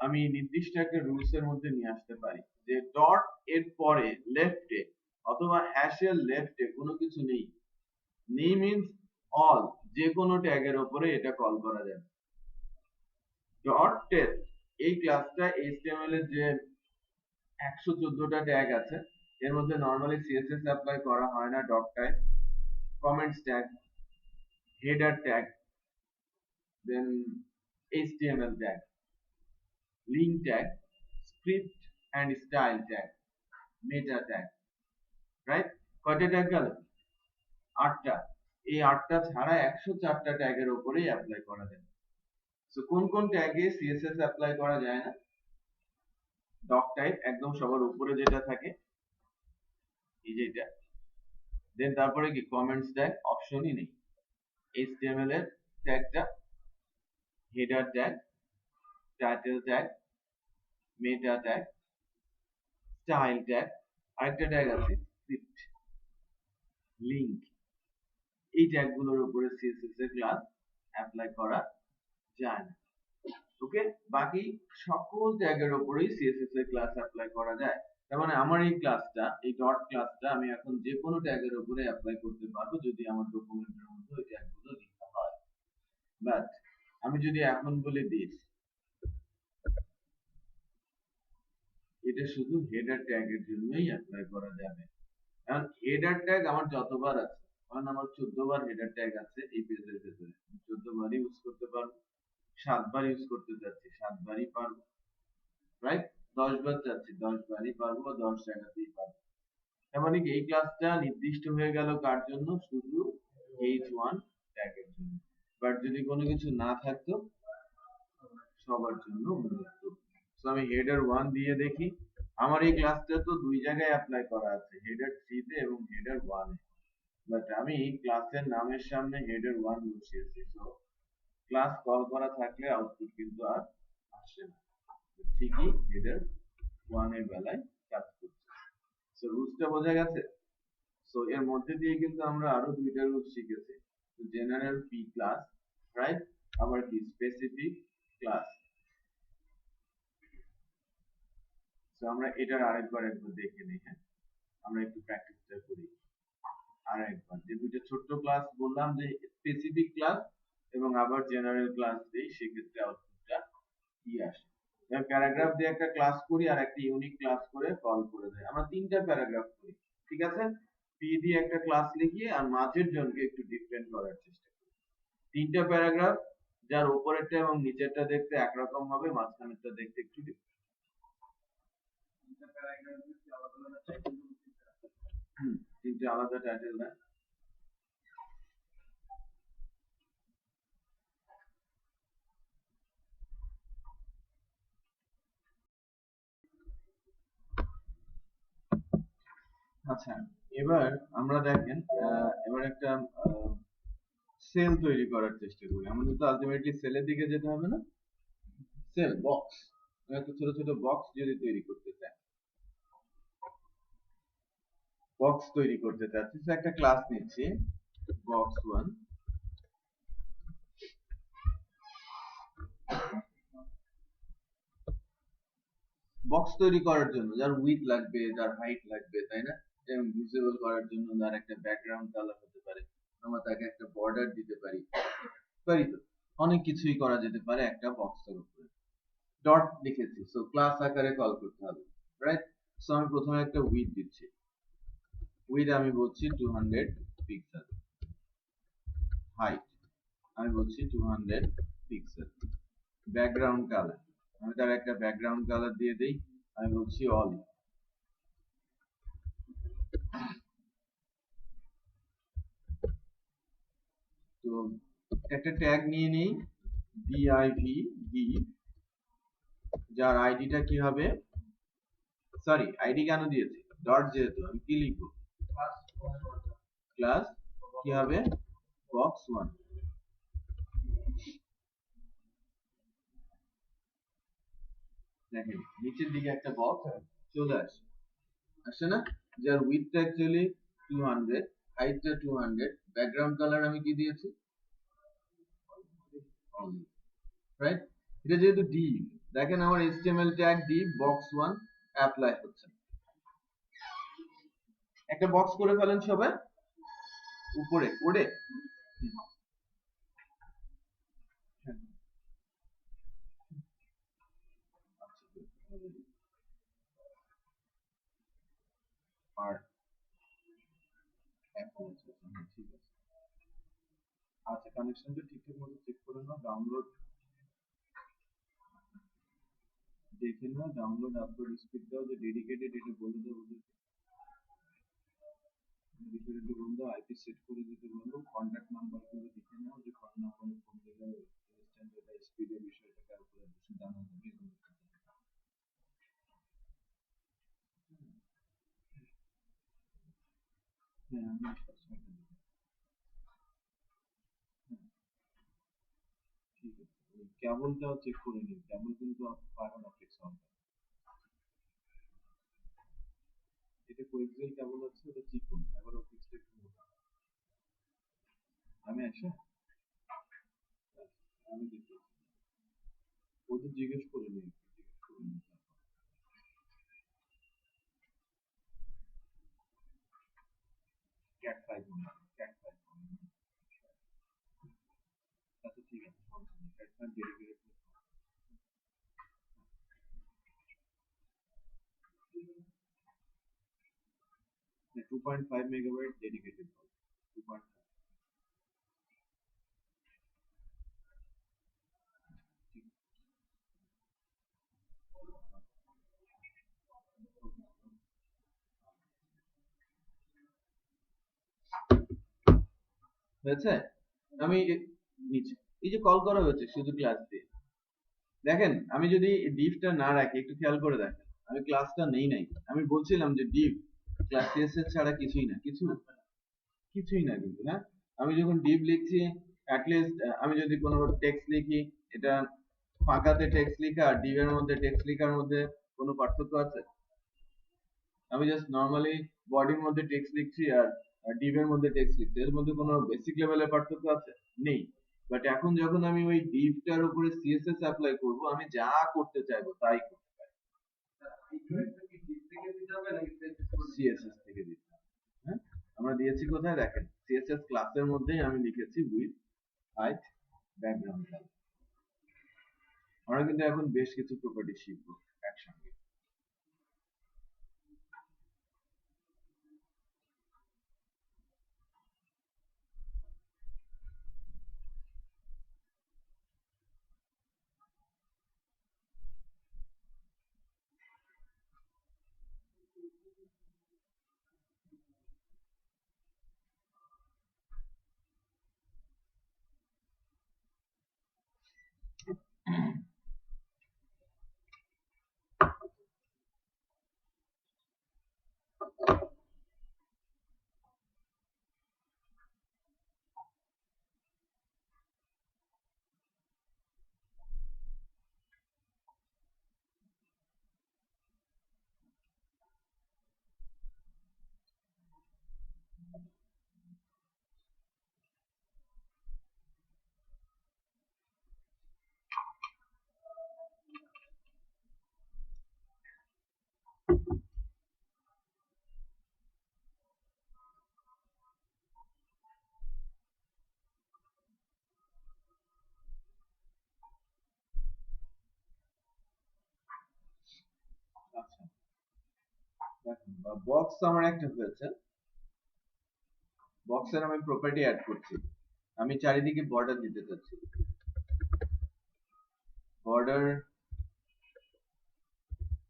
আমি নির্দিষ্ট একটা রুলস এর মধ্যে নিয়ে আসতে পারি, যে ডট এর পরে লেফটে অথবা হ্যাশের লেফটে কোনো কিছু নেই, নেই মিন্স অল, যে কোনো ট্যাগের উপরে এটা কল করা যায়। ডট টেস্ট, এই ক্লাসটা HTML এর যে 114টা ট্যাগ আছে, এর মধ্যে নরমালি CSS অ্যাপ্লাই করা হয় না, dot type, comments tag, header tag, then HTML tag, link tag, script and style tag, meta tag, right? কয়টা ট্যাগ গেল? 8টা। এই 8টা ছাড়া 104টা ট্যাগের উপরেই অ্যাপ্লাই করা যায়। সো কোন কোন ট্যাগে সিএসএস অ্যাপ্লাই করা যায় না? ডক টাইপ একদম সবার উপরে যেটা থাকে, এই যে এটা। দেন তারপরে কি কমেন্টস ট্যাগ অপশনই নেই। HTML এর ট্যাগটা, header tag, title tag, meta tag, style tag, আরেকটা ট্যাগ আছে স্ক্রিপ্ট, লিংক। এই ট্যাগগুলোর উপরে সিএসএস এর ক্লাস অ্যাপ্লাই করা যায় না। ওকে, বাকি সকল ট্যাগের উপরেই সিএসএস এর ক্লাস অ্যাপ্লাই করা যায়। তার মানে আমার এই ক্লাসটা, এই ডট ক্লাসটা আমি এখন যে কোনো ট্যাগের উপরে অ্যাপ্লাই করতে পারবো যদি আমার ডকুমেন্টের মধ্যে ওই ট্যাগগুলো লেখা হয়। বাট আমি যদি এখন বলে দিই এটা শুধু হেডার ট্যাগের জন্যই অ্যাপ্লাই করা যাবে। কারণ হেডার ট্যাগ আমার যতবার আছে, কারণ আমার 14 বার হেডার ট্যাগ আছে এই পেজের ভেতরে, 14 বারই ইউজ করতে পারবো। 7 বার ইউজ করতে যাচ্ছি, 7 বারই পারবো, রাইট? 10 বার চাচ্ছি, 10 বারই পারবো, বা 10 জায়গাতেই পারবো। তার মানে কি এই ক্লাসটা নির্দিষ্ট হয়ে গেল কার জন্য? শুধু h1 ট্যাগের জন্য। বাট যদি কোনো কিছু না থাকতো সবার জন্য উন্মুক্ত। সো আমি হেডার 1 দিয়ে দেখি। আমার এই ক্লাসটা তো দুই জায়গায় অ্যাপ্লাই করা আছে, হেডার 3 তে এবং হেডার 1 এ। বাট আমি ক্লাসের নামের সামনে হেডার 1 বসিয়েছি। সো ক্লাস কল করা থাকলে আউটপুট কিন্তু আর আসে না। ঠিকই হেডার 1 এর বেলায় কাজ করছে। সো রুলসটা বোঝা গেছে? সো এর মধ্যে দিয়ে কিন্তু আমরা আরো দুইটা রুলস শিখেছি। General P class, right? আবার কি স্পেসিফিক ক্লাস। সো আমরা এটার আরেকবার দেখে নিই। হ্যাঁ, আমরা একটু প্র্যাকটিসটা করি আরেকবার। যে দুইটা ছোট্ট ক্লাস বললাম যে স্পেসিফিক ক্লাস এবং আবার জেনারেল ক্লাস দেই, সেক্ষেত্রে আউটপুটটা কি আসে। প্যারাগ্রাফ দিয়ে একটা ক্লাস করি আর একটা ইউনিক ক্লাস করে কল করে দেয়। আমরা তিনটা প্যারাগ্রাফ করি, ঠিক আছে? পি দিয়ে একটা ক্লাস লিখি আর মাঝের জনকে একটু ডিফারেন্ট করার চেষ্টা করি। তিনটা প্যারাগ্রাফ, যার উপরেরটা এবং নিচেরটা দেখতে একরকম হবে, মাঝখানেরটা দেখতে একটু ডিফারেন্ট। তিনটা আলাদা টাইটেল দেয়। আচ্ছা, এবার আমরা দেখেন এবার একটা সেল তৈরি করার চেষ্টা করি। আমাদের তো আলটিমেটলি সেলের দিকে যেতে হবে না? সেল বক্স, একটা ছোট ছোট বক্স যদি তৈরি করতে চাই, বক্স তৈরি করতে চাচ্ছি, একটা ক্লাস নিচ্ছি বক্স 1। বক্স তৈরি করার জন্য যার উইডথ লাগবে, যার হাইট লাগবে, তাই না? এবং ভিজিবল করার জন্য যার একটা ব্যাকগ্রাউন্ড কালার হতে পারে, আমরা তাকে একটা বর্ডার দিতে পারি, পারি তো? অনেক কিছুই করা যেতে পারে একটা বক্সের উপরে। ডট লিখেছি, সো ক্লাস আকারে কল করতে হবে, রাইট? সো আমি প্রথমে একটা উইডথ দিচ্ছি, উইডথ আমি বলছি 200 পিক্সেল, হাইট আমি বলছি 200 পিক্সেল, ব্যাকগ্রাউন্ড কালার আমি তার একটা ব্যাকগ্রাউন্ড কালার দিয়ে দেই, আমি বলছি অল। তো একটা ট্যাগ নিয়ে নিই div, যার আইডিটা কি হবে, সরি আইডি কেন দিয়েছি, ডট যেহেতু, আমি কি লিখবো? ক্লাস কি হবে? বক্স 1। দেখেন নিচের দিকে একটা বক্স চলে আসে, আসে না? যার উইডথটা অ্যাকচুয়ালি 200, হাইটটা 200, ব্যাকগ্রাউন্ড কালার আমি কি দিয়েছি? রাইট? এটা যেহেতু div, দেখেন আমার HTML tag div box1 apply হচ্ছে। একটা বক্স করে ফেলেন সবাই উপরে কোডে। আর এখন ঠিক আছে, আচ্ছা কানেকশনটা ঠিকঠাক মতো চেক করে নাও, ডাউনলোড দেখে নাও, ডাউনলোড আপলোড স্পিডটাও যে ডেডিকেটেড এটা বলে দাও ওদেরকে। রিফারেন্ট বন্ধু আইপি সেট করে দিতে বলবো, কন্টাক্ট নাম্বারগুলো লিখে নাও, যে কোন নাম্বারে ফোন দিলে ইনস্ট্যান্ট ডেটা স্পিডের বিষয়টা ক্যালকুলেশন জানা যাবে। হ্যাঁ আমি পাসওয়ার্ডটা দিই। ঠিক আছে, ওই কেবলটাও চেক করে নিন, কেবল কিন্তু পারো না ফিক্স হবে। এটা কোয়েক্সেল কেবল আছে, ওটা চিকন, এবার ফিক্সটা একটু মোটা। আমি আসে আমি দেখি, ওদের জিজ্ঞেস করে নিন, জিজ্ঞেস করে নিন। ক্যাট 5 মনে হয়, ক্যাট 5 আচ্ছা ঠিক আছে, সমস্যা নেই, ক্যাট 5 ডেডিকেটেড 2.5 মেগাবাইট ডেডিকেটেড 2.5। হয়েছে, আমি নিচে এই যে কল করা হয়েছে শুধু ক্লাস দিয়ে, দেখেন আমি যদি ডিফটা না রাখি, একটু খেয়াল করে দেখেন, আমি ক্লাসটা নেই নাই, আমি বলছিলাম যে ডিফ ক্লাস সিএসএস ছাড়া কিছুই না, কিছুই না কিন্তু, হ্যাঁ আমি যখন ডিফ লিখছি, অ্যাটলিস্ট আমি যদি কোনো টেক্সট লিখি, এটা ফাঁকাতে টেক্সট লেখা আর ডিভ এর মধ্যে টেক্সট লেখার মধ্যে কোনো পার্থক্য আছে? আমি জাস্ট নরমালি বডির মধ্যে টেক্সট লিখছি আর ডিভ এর মধ্যে টেক্সট লিখছি, এর মধ্যে কোনো বেসিক লেভেলের পার্থক্য আছে? নেই। বাট এখন যখন আমি ওই ডিভটার উপরে সিএসএস অ্যাপ্লাই করব, আমি যা করতে চাইবো তাই করতে পারি। সিএসএস থেকে দিতে হবে, হ্যাঁ আমরা দিয়েছি কোথায় দেখেন, সিএসএস ক্লাসের মধ্যেই আমি লিখেছি উইথ হাইট ব্যাকগ্রাউন্ড কালার। আমরা কিন্তু এখন বেশ কিছু প্রপার্টি শিখবো একসঙ্গে। আচ্ছা দেখুন, বক্স আমার একটা হয়েছে, বক্সের আমি প্রপার্টি অ্যাড করছি, আমি চারিদিকে বর্ডার দিতে চাচ্ছি, বর্ডার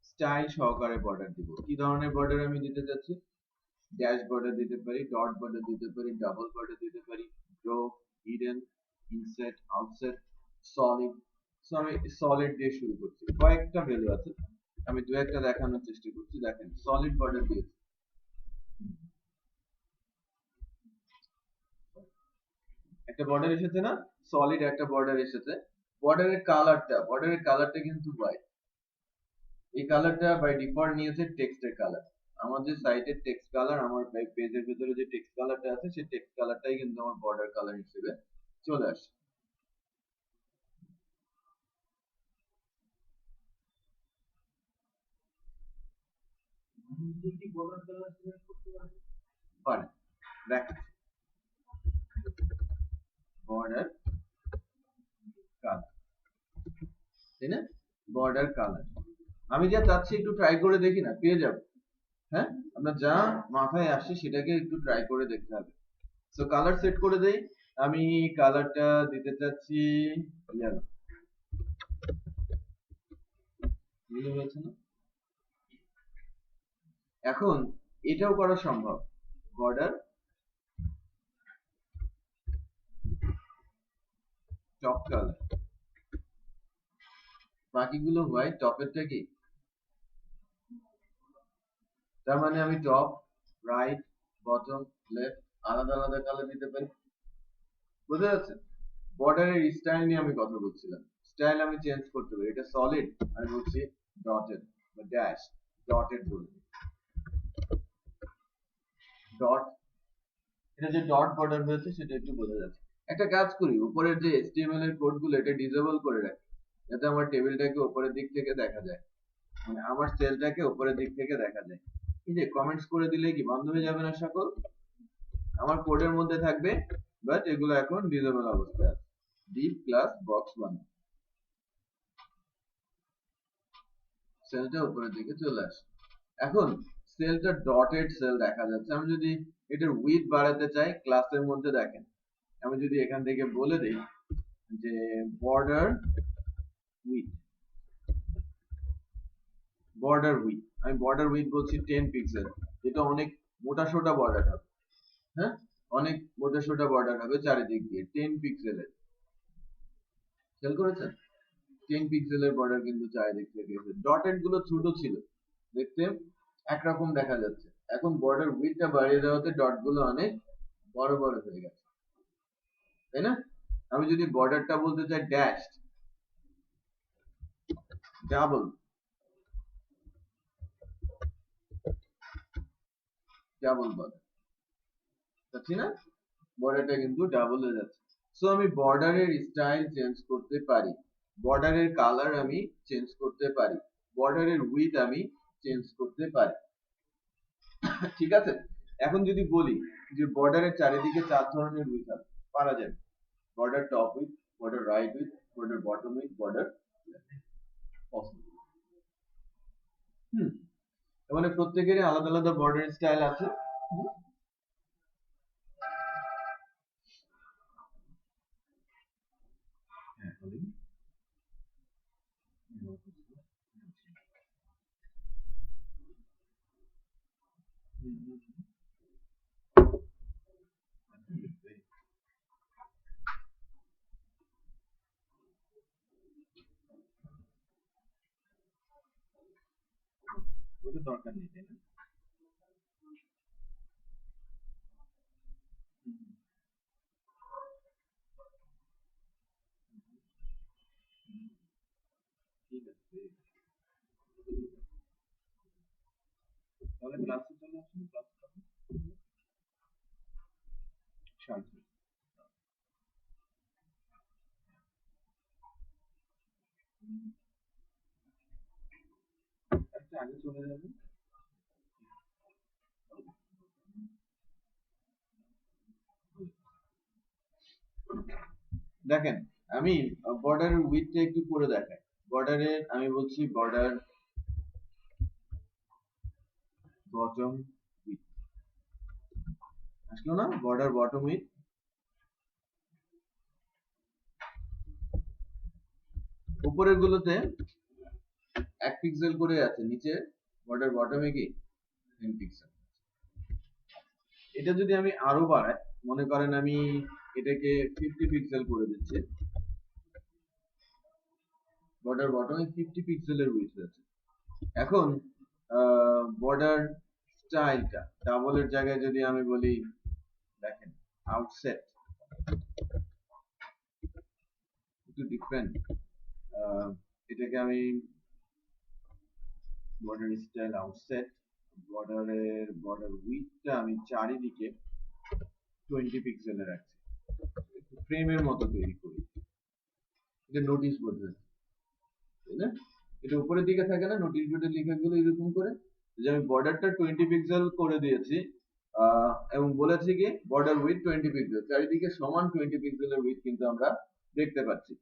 স্টাইল সহকারে বর্ডার দিব। কি ধরনের বর্ডার আমি দিতে চাচ্ছি? ড্যাশ বর্ডার দিতে পারি, ডট বর্ডার দিতে পারি, ডাবল বর্ডার দিতে পারি, draw, hidden, inset, outset, solid. So আমি সলিড দিয়ে শুরু করছি, কয়েকটা ভ্যালু আছে, আমি দু একটা দেখানোর চেষ্টা করছি। দেখেন সলিড বর্ডার দিয়েছি, একটা বর্ডার এসেছে না, সলিড একটা বর্ডার এসেছে। বর্ডারের কালারটা কিন্তু হোয়াইট, এই কালারটা বাই ডিফল্ট নিয়েছে টেক্সটের কালার। আমাদের সাইটের টেক্সট কালার, আমার পেজের ভিতরে যে টেক্সট কালারটা আছে সেই টেক্সট কালারটাই কিন্তু আমার বর্ডার কালার হিসেবে চলে আসে। পারে, দেখেন বর্ডার কালার, তাই না, বর্ডার কালার। আমি যা চাচ্ছি একটু ট্রাই করে দেখি না, পেয়ে যাব। হ্যাঁ আপনার যা মাথায় আসে সেটাকে একটু ট্রাই করে দেখতে হবে। তো কালার সেট করে দেই, আমি কালারটা দিতে চাচ্ছি ইয়েলো, বুঝতে পেরেছেন না? এখন এটাও করা সম্ভব, বর্ডার টপ কালার, বাকিগুলো হোয়াইট, টপেরটা কি? তার মানে আমি টপ, রাইট, বটম, লেফট আলাদা আলাদা কালার দিতে পারি। বুঝতে যাচ্ছে? বর্ডারের স্টাইল নিয়ে আমি কথা বলছিলাম। স্টাইল আমি চেঞ্জ করতে পারি। এটা সলিড, আমি বলছি ডটেড বা ড্যাশ, ডটেড বলবো। ডট, এটা যে ডট বর্ডার হয়েছে সেটা একটু বোঝা যাচ্ছে। একটা কাজ করি, উপরের যে HTML এর কোডগুলো এটা ডিসেবল করে রাখি, যাতে আমার টেবিলটাকে উপরের দিক থেকে দেখা যায়, মানে আমার সেলটাকে উপরের দিক থেকে দেখা যায়। এই যে কমেন্টস করে দিলে কি বন্ধ হয়ে যাবে না সকল? আমার কোডের মধ্যে থাকবে, বাট এগুলো এখন ডিসেবল অবস্থায় আছে। ডিপ ক্লাস বক্স 1, সেলটা উপরের দিকে চলে আসে। এখন সেলটা ডটেড সেল দেখা যাচ্ছে। আমি যদি এটার উইডথ বাড়াতে চাই, ক্লাসের মধ্যে দেখেন, আমি যদি এখান থেকে বলে দিই যে বর্ডার উইডথ, আমি বর্ডার উইডথ বলছি 10 পিক্সেল, এটা অনেক মোটা সোটা বর্ডার হবে। হ্যাঁ, অনেক মোটা সোটা বর্ডার হবে চারিদিক দিয়ে 10 পিক্সেলের। খেয়াল করেছেন? 10 পিক্সেলের বর্ডার কিন্তু চারিদিক থেকে এসে, ডটেড গুলো ছোট ছিল, দেখতে একরকম দেখা যাচ্ছে। এখন বর্ডার উইডথটা বাড়িয়ে দেওয়াতে ডট গুলো অনেক বড় বড় হয়ে গেছে, তাই না? আমি যদি বর্ডারটা বলতে চাই ড্যাশ, ডাবল, বর্ডার, যাচ্ছি না? বর্ডারটা কিন্তু ডাবল হয়ে যাচ্ছে। সো আমি বর্ডারের স্টাইল চেঞ্জ করতে পারি, বর্ডারের কালার আমি চেঞ্জ করতে পারি, বর্ডারের উইডথ আমি চেঞ্জ করতে পারি। ঠিক আছে? এখন যদি বলি যে বর্ডারের চারিদিকে 4 ধরনের উইডথ আছে, পারা যাবে। Border top width, border right width, border bottom width, border possible. মানে প্রত্যেকেরই আলাদা আলাদা বর্ডার স্টাইল আছে। হ্যাঁ, বলুন। ওটা দরকার নেই, তাই না? ঠিক আছে, তাহলে ক্লাসে চলে আসুন, ক্লাস করুন। শান্তি। আচ্ছা, আগে চলে যাবেন। দেখেন, আমি বর্ডারের উইডথটা একটু করে দেখাই। বর্ডারের আমি বলছি বর্ডার বটম উইডথ, আসলো না? বর্ডার বটম উইডথ, উপরের গুলোতে 1 পিক্সেল করে আছে, নিচে বর্ডার বটমে কি 10 পিক্সেল। এটা যদি আমি আরো বাড়াই, মনে করেন আমি এটাকে 50 পিক্সেল করে দিচ্ছি, বর্ডার বটমে 50 পিক্সেলের উইডথ আছে। এখন বর্ডার স্টাইলটা ডাবলের জায়গায় যদি আমি বলি, দেখেন আউটসেট একটু ডিফারেন্ট, এটাকে আমি বর্ডার স্টাইল আউটসেট, বর্ডার উইডথটা আমি চারিদিকে 20 পিক্সেলে রাখছি, একটু ফ্রেমের মতো তৈরি করি। এটা নোটিশ বোর্ড, তাই না? এটা উপরের দিকে থাকে না নোটিশ বোর্ডের লেখাগুলো এরকম করে, যে আমি বর্ডারটা 20 পিক্সেল করে দিয়েছি, এবং বলেছি কি বর্ডার উইথ 20 পিক্সেল, চারিদিকে সমান 20 পিক্সেলের উইথ কিন্তু আমরা দেখতে পাচ্ছি।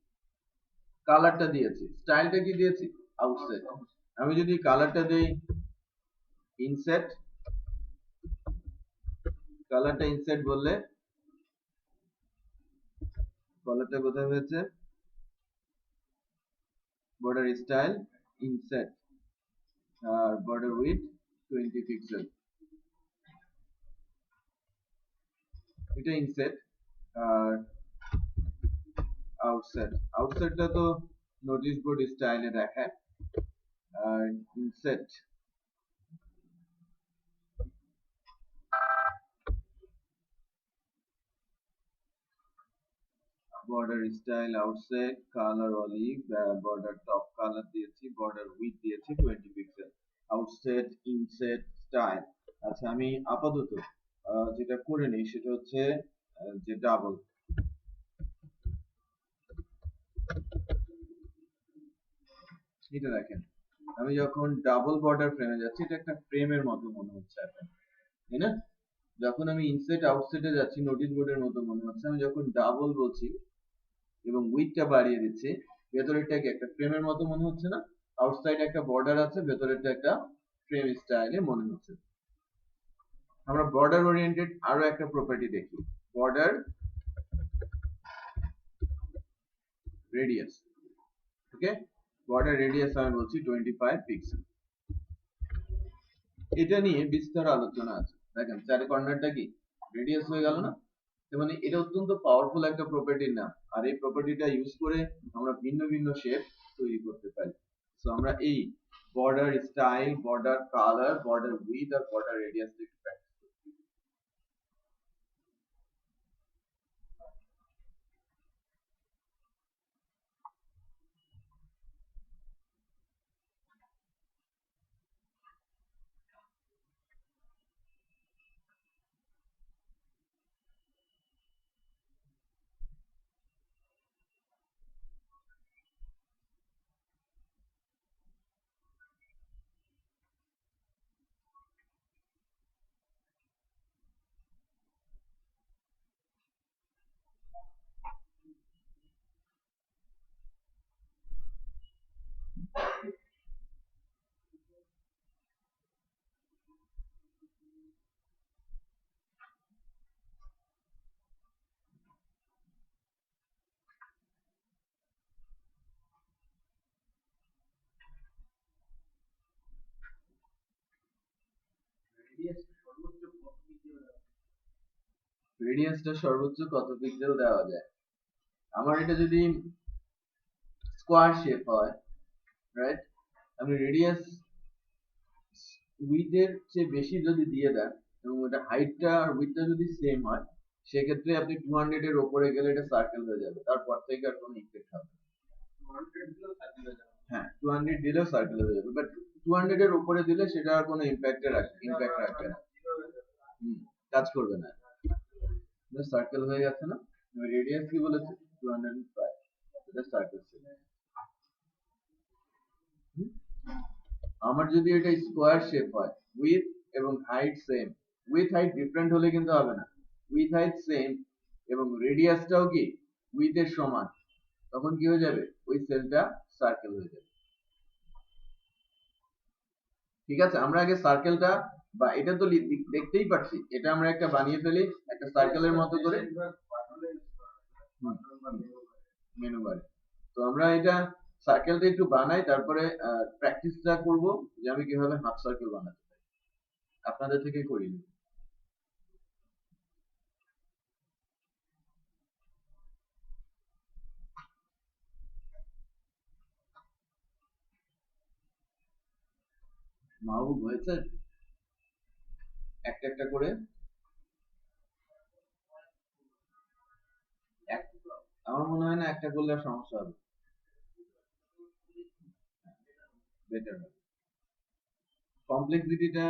কালারটা দিয়েছি, স্টাইলটা কি দিয়েছি আউটসেট। আমি যদি কালারটা দেই ইনসেট, কালারটা ইনসেট বললে কালারটা কোথায় হয়েছে? বর্ডার স্টাইল ইনসেট আর বর্ডার উইথ 20 পিক্সেল, এটা ইনসেট। আর আউটসেট, আউটসেটটা তো নোটিশ বোর্ড স্টাইলে দেখায়। আর inset, border style, outset, colour olive, border top colour দিয়েছি, বর্ডার উইডথ দিয়েছি 20 পিক্সেল। Outset, inset, style. আচ্ছা আমি আপাতত যেটা করে নিই সেটা হচ্ছে যে ডাবল, এটা দেখেন আমি যখন ডাবল বর্ডার ফ্রেমে যাচ্ছি এটা একটা ফ্রেমের মতো মনে হচ্ছে এখন, তাই না? যখন আমি ইনসেট আউটসেটে যাচ্ছি নোটিশ বোর্ডের মতো মনে হচ্ছে। আমি যখন ডাবল বলছি এবং উইডথটা বাড়িয়ে দিচ্ছি, ভেতরেরটাকে একটা ফ্রেমের মতো মনে হচ্ছে না? আউটসাইডে একটা বর্ডার আছে, ভেতরেরটা একটা ফ্রেম স্টাইলে মনে হচ্ছে। আমরা বর্ডার ওরিয়েন্টেড আরো একটা প্রপার্টি দেখি, বর্ডার রেডিয়াস। ওকে, বর্ডার রেডিয়াস আমি বলছি 25 পিক্সেল। এটা নিয়ে বিস্তার আলোচনা আছে। দেখেন চারি কর্নারটা কি রেডিয়াস হয়ে গেল না? মানে এটা অত্যন্ত পাওয়ারফুল একটা প্রপার্টির নাম। আর এই প্রপার্টিটা ইউজ করে আমরা ভিন্ন ভিন্ন শেপ তৈরি করতে পারি। সো আমরা এই border style, border colour, border width আর বর্ডার রেডিয়াস একটু প্র্যাকটিস করি। রেডিয়াসটা সর্বোচ্চ কত পিক্সেল দেওয়া যায়? আমার এটা যদি স্কোয়ার শেপ হয়, রাইট, আমি রেডিয়াস উইথের চেয়ে বেশি যদি দিয়ে দেন এবং ওটা হাইটটা আর উইথটা যদি সেম হয়, সেক্ষেত্রে আপনি 200 এর উপরে গেলে এটা সার্কেল হয়ে যাবে, তারপর থেকে আর কোনো ইফেক্ট হবে না। হ্যাঁ 200 দিলেও সার্কেল হয়ে যাবে, বাট 200 এর উপরে দিলে সেটা আর কোনো ইম্প্যাক্ট রাখবে না। হুম, কাজ করবে না। সার্কেল হয়ে গেছে না? রেডিয়াস কি বলেছে? 205, এটা সার্কেল ছিল। আমার যদি এটা স্কোয়ার শেপ হয়, উইথ এবং height same, with height different হলে কিন্তু হবে না, উইথ হাইট সেম এবং রেডিয়াসটাও কি উইথ এর সমান, তখন কি হয়ে যাবে? ওই সেলটা সার্কেল হয়ে যাবে। ঠিক আছে, আমরা আগে সার্কেলটা, বা এটা তো দেখতেই পাচ্ছি, এটা আমরা একটা বানিয়ে ফেলি একটা সার্কেলের মতো করে মেনু বারে। তো আমরা এটা সার্কেলটা একটু বানাই, তারপরে প্র্যাকটিসটা করব যে আমি কিভাবে হাফ সার্কেল বানাতে পারি, আপনাদের থেকে করি। মাহবুব হয়েছে? একটা একটা করে আমার মনে হয় না একটা করলে সমস্যা হবে, বেটার হবে, কমপ্লেক্সিটিটা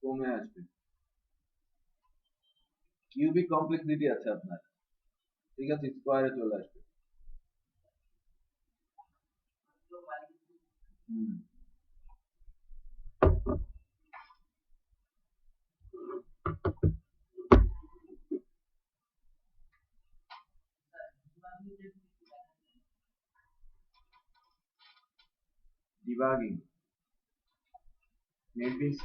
কমে আসবে। কিউবিক কমপ্লেক্সিটি আছে আপনার, ঠিক আছে, স্কোয়ারে চলে আসবে। হুম, ডিবাগিং নেটবিনস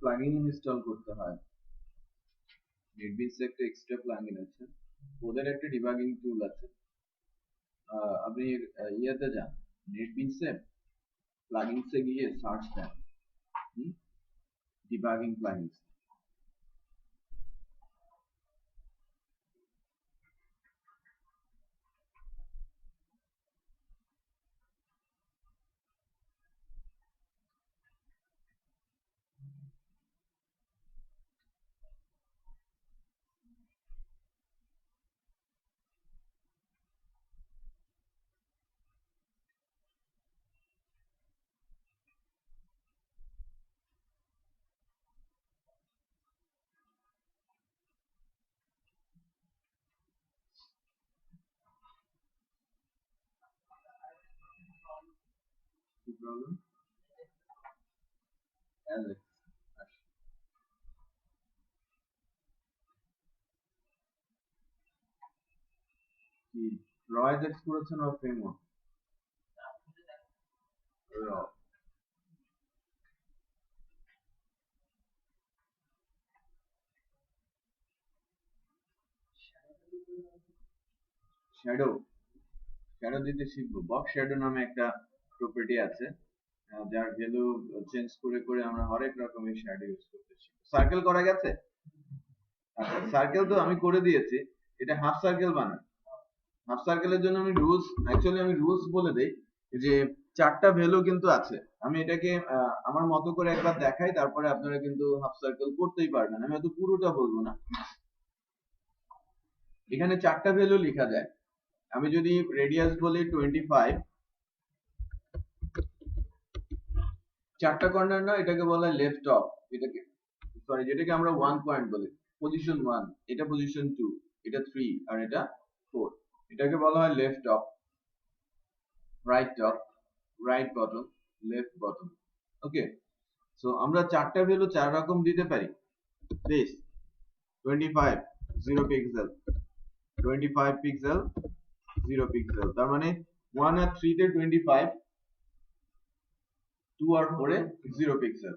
প্লাগইন ইনস্টল করতে হয়। নেটবিনস একটা এক্সট্রা প্লাগইন আছে, ওদের একটা ডিবাগিং টুল আছে। আপনি ইয়াতে যান, নেটবিনসে প্লাগইনসে গিয়ে সার্চ দেন ডিবাগিং প্লাগইনস। কি প্রবলেম? অ্যালেক্স, কি রয়েজেক্স করেছেন আর ফ্রেমওয়ার্ক? শ্যাডো, শ্যাডো দিতে শিখবো। বক্স শ্যাডো নামে একটা প্রপার্টি আছে, যার ভ্যালু চেঞ্জ করে করে আমরা হরেক রকমের শ্যাডো ইউজ করতে শিখবো। সার্কেল করা গেছে? আচ্ছা, সার্কেল তো আমি করে দিয়েছি, এটা হাফ সার্কেল বানান। হাফ সার্কেলের জন্য আমি রুলস বলে দেই যে 4টা ভ্যালু কিন্তু আছে। আমি এটাকে আমার মতো করে একবার দেখাই, তারপরে আপনারা কিন্তু হাফ সার্কেল করতেই পারবেন। আমি হয়তো পুরোটা বলবো না। এখানে 4টা ভ্যালু লেখা যায়। আমি যদি রেডিয়াস বলি 25, 4টা কর্নার না, এটাকে বলা হয় লেফট টপ, এটাকে যেটাকে আমরা 1 পয়েন্ট বলি, পজিশন 1, এটা পজিশন 2, এটা 3 আর এটা 4। এটাকে বলা হয় left top, right top, right bottom, left bottom. Okay, so আমরা 4টা ভ্যালু 4 রকম দিতে পারি। প্লিজ 25 0 পিক্সেল, 25 পিক্সেল 0 পিক্সেল, তার মানে 1 আর 3 তে 25, 2 আর 4 এ 0 পিক্সেল।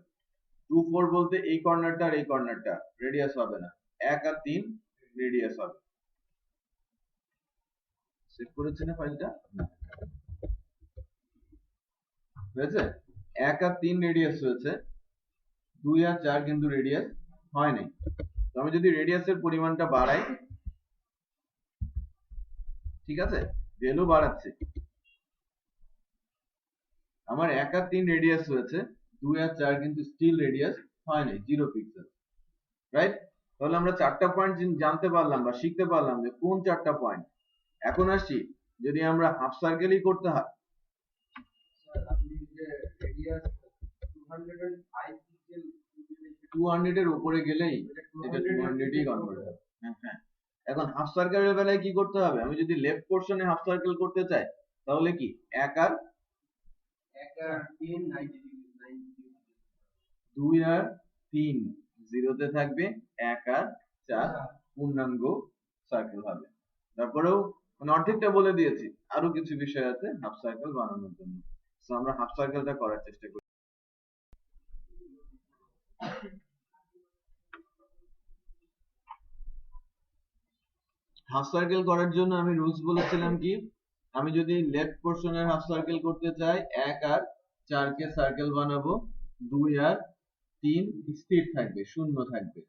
2 4 বলতে এই কর্নারটা আর এই কর্নারটা রেডিয়াস হবে না, 1 আর 3 রেডিয়াস হবে। সেভ করেছেন না ফাইলটা? হয়েছে? 1 আর 3 রেডিয়াস হয়েছে, 2 আর 4 কিন্তু রেডিয়াস হয় নাই। তো আমি যদি রেডিয়াসের পরিমাণটা বাড়াই, ঠিক আছে, ভ্যালু বাড়াচ্ছে, আমার 1 আর 3 রেডিয়াস হয়েছে, 2 আর 4 কিন্তু স্টিল রেডিয়াস হয় নাই, 0 পিক্সেল, রাইট? তাহলে আমরা 4টা পয়েন্ট জানতে পারলাম বা শিখতে পারলাম যে কোন 4টা পয়েন্ট। এখন আসছি, যদি আমরা হাফ সার্কেলই করতে হয়, 200 এর উপরে গেলেই এটা 200ই কনভার্ট হবে। হ্যাঁ, এখন হাফ সার্কেলের বেলায় কি করতে হবে? আমি যদি লেফট পোরশনে হাফ সার্কেল করতে চাই, তাহলে কি 1 আর 3 2 আর 3 জিরোতে থাকবে, 1 আর 4 পূর্ণাঙ্গ সার্কেল হবে। তারপরেও মানে অর্ধেকটা বলে দিয়েছি, আরো কিছু বিষয় আছে হাফ সার্কেল বানানোর জন্য। তো আমরা হাফ সার্কেলটা করার চেষ্টা করি। হাফ সার্কেল করার জন্য আমি রুলস বলেছিলাম কি, আমি যদি লেফট পোরশনের হাফ সার্কেল করতে চাই, 1 আর 4 কে সার্কেল বানাবো, 2 আর 3 স্থির থাকবে, শূন্য থাকবে।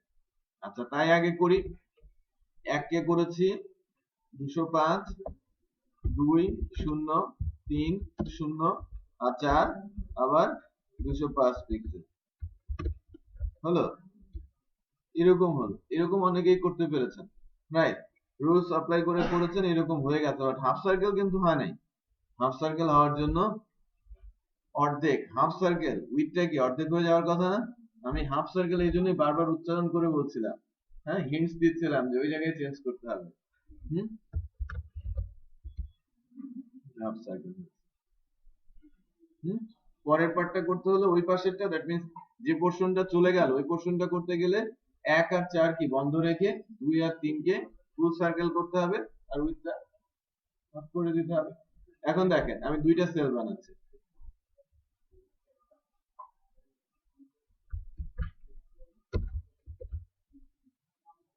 আচ্ছা, তাই আগে করি। 1 কে করেছি 205, 2 0 3 0 আর 4 আবার 205 পিক্সেল হলো। এরকম হলো, এরকম অনেকেই করতে পেরেছেন, রাইট? রুলস অ্যাপ্লাই করে করেছেন, এরকম হয়ে গেছে, বাট হাফ সার্কেল কিন্তু হয় নাই। হাফ সার্কেল হওয়ার জন্য অর্ধেক, হাফ সার্কেল উইথটা কি অর্ধেক হয়ে যাওয়ার কথা না? আমি হাফ সার্কেল এই জন্যই বারবার উচ্চারণ করে বলছিলাম, হ্যাঁ, হিন্টস দিচ্ছিলাম যে ওই জায়গায় চেঞ্জ করতে হবে। Half circle. পরের পার্টটা করতে হলে ওই পাশেরটা, দ্যাট মিন্স যে পোরশনটা চলে গেল, ওই পোরশনটা করতে গেলে 1 আর 4 কি বন্ধ রেখে 2 আর 3 কে ফুল সার্কেল করতে হবে, আর উইথটা ভাগ করে দিতে হবে। এখন দেখেন আমি দুইটা সেল বানাচ্ছি,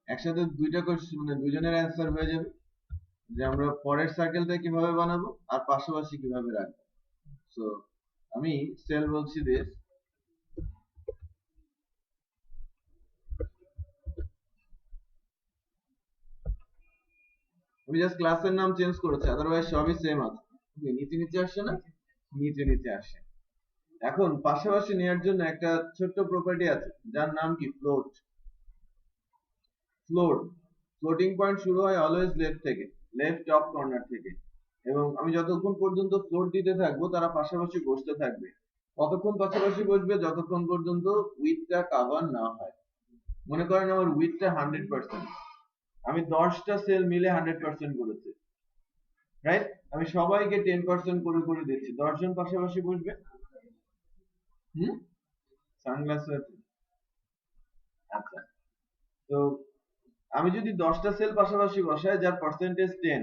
একসাথে দুইটা কোশ্চেন মানে দুজনের অ্যান্সার হয়ে যাবে যে আমরা পরের সার্কেলটা কিভাবে বানাবো আর পাশাপাশি কিভাবে রাখবো। সো আমি সেল বলছি দিস, আমি জাস্ট ক্লাসের নাম চেঞ্জ করেছি, আদারওয়াইজ সবই সেম আছে। নিচে নিচে আসছে না, নিচে নিচে আসে। এখন পাশাপাশি নেওয়ার জন্য একটা ছোট্ট প্রপার্টি আছে যার নাম কি ফ্লোট। ফ্লোট, ফ্লোটিং পয়েন্ট শুরু হয় অলওয়েজ লেফট থেকে, লেফট টপ কর্নার থেকে, এবং আমি যতক্ষণ পর্যন্ত ফ্লোট দিতে থাকবো তারা পাশাপাশি বসতে থাকবে। কতক্ষণ পাশাপাশি বসবে? যতক্ষণ পর্যন্ত উইথটা কভার না হয়। মনে করেন আমার উইথটা 100%, আমি 10টা সেল মিলে 100% করেছি, রাইট? আমি সবাইকে 10% করে করে দিচ্ছি, 10 জন পাশাপাশি বসবে। সানগ্লাস আছে, আচ্ছা। তো আমি যদি 10টা সেল পাশাপাশি বসাই যার পার্সেন্টেজ 10,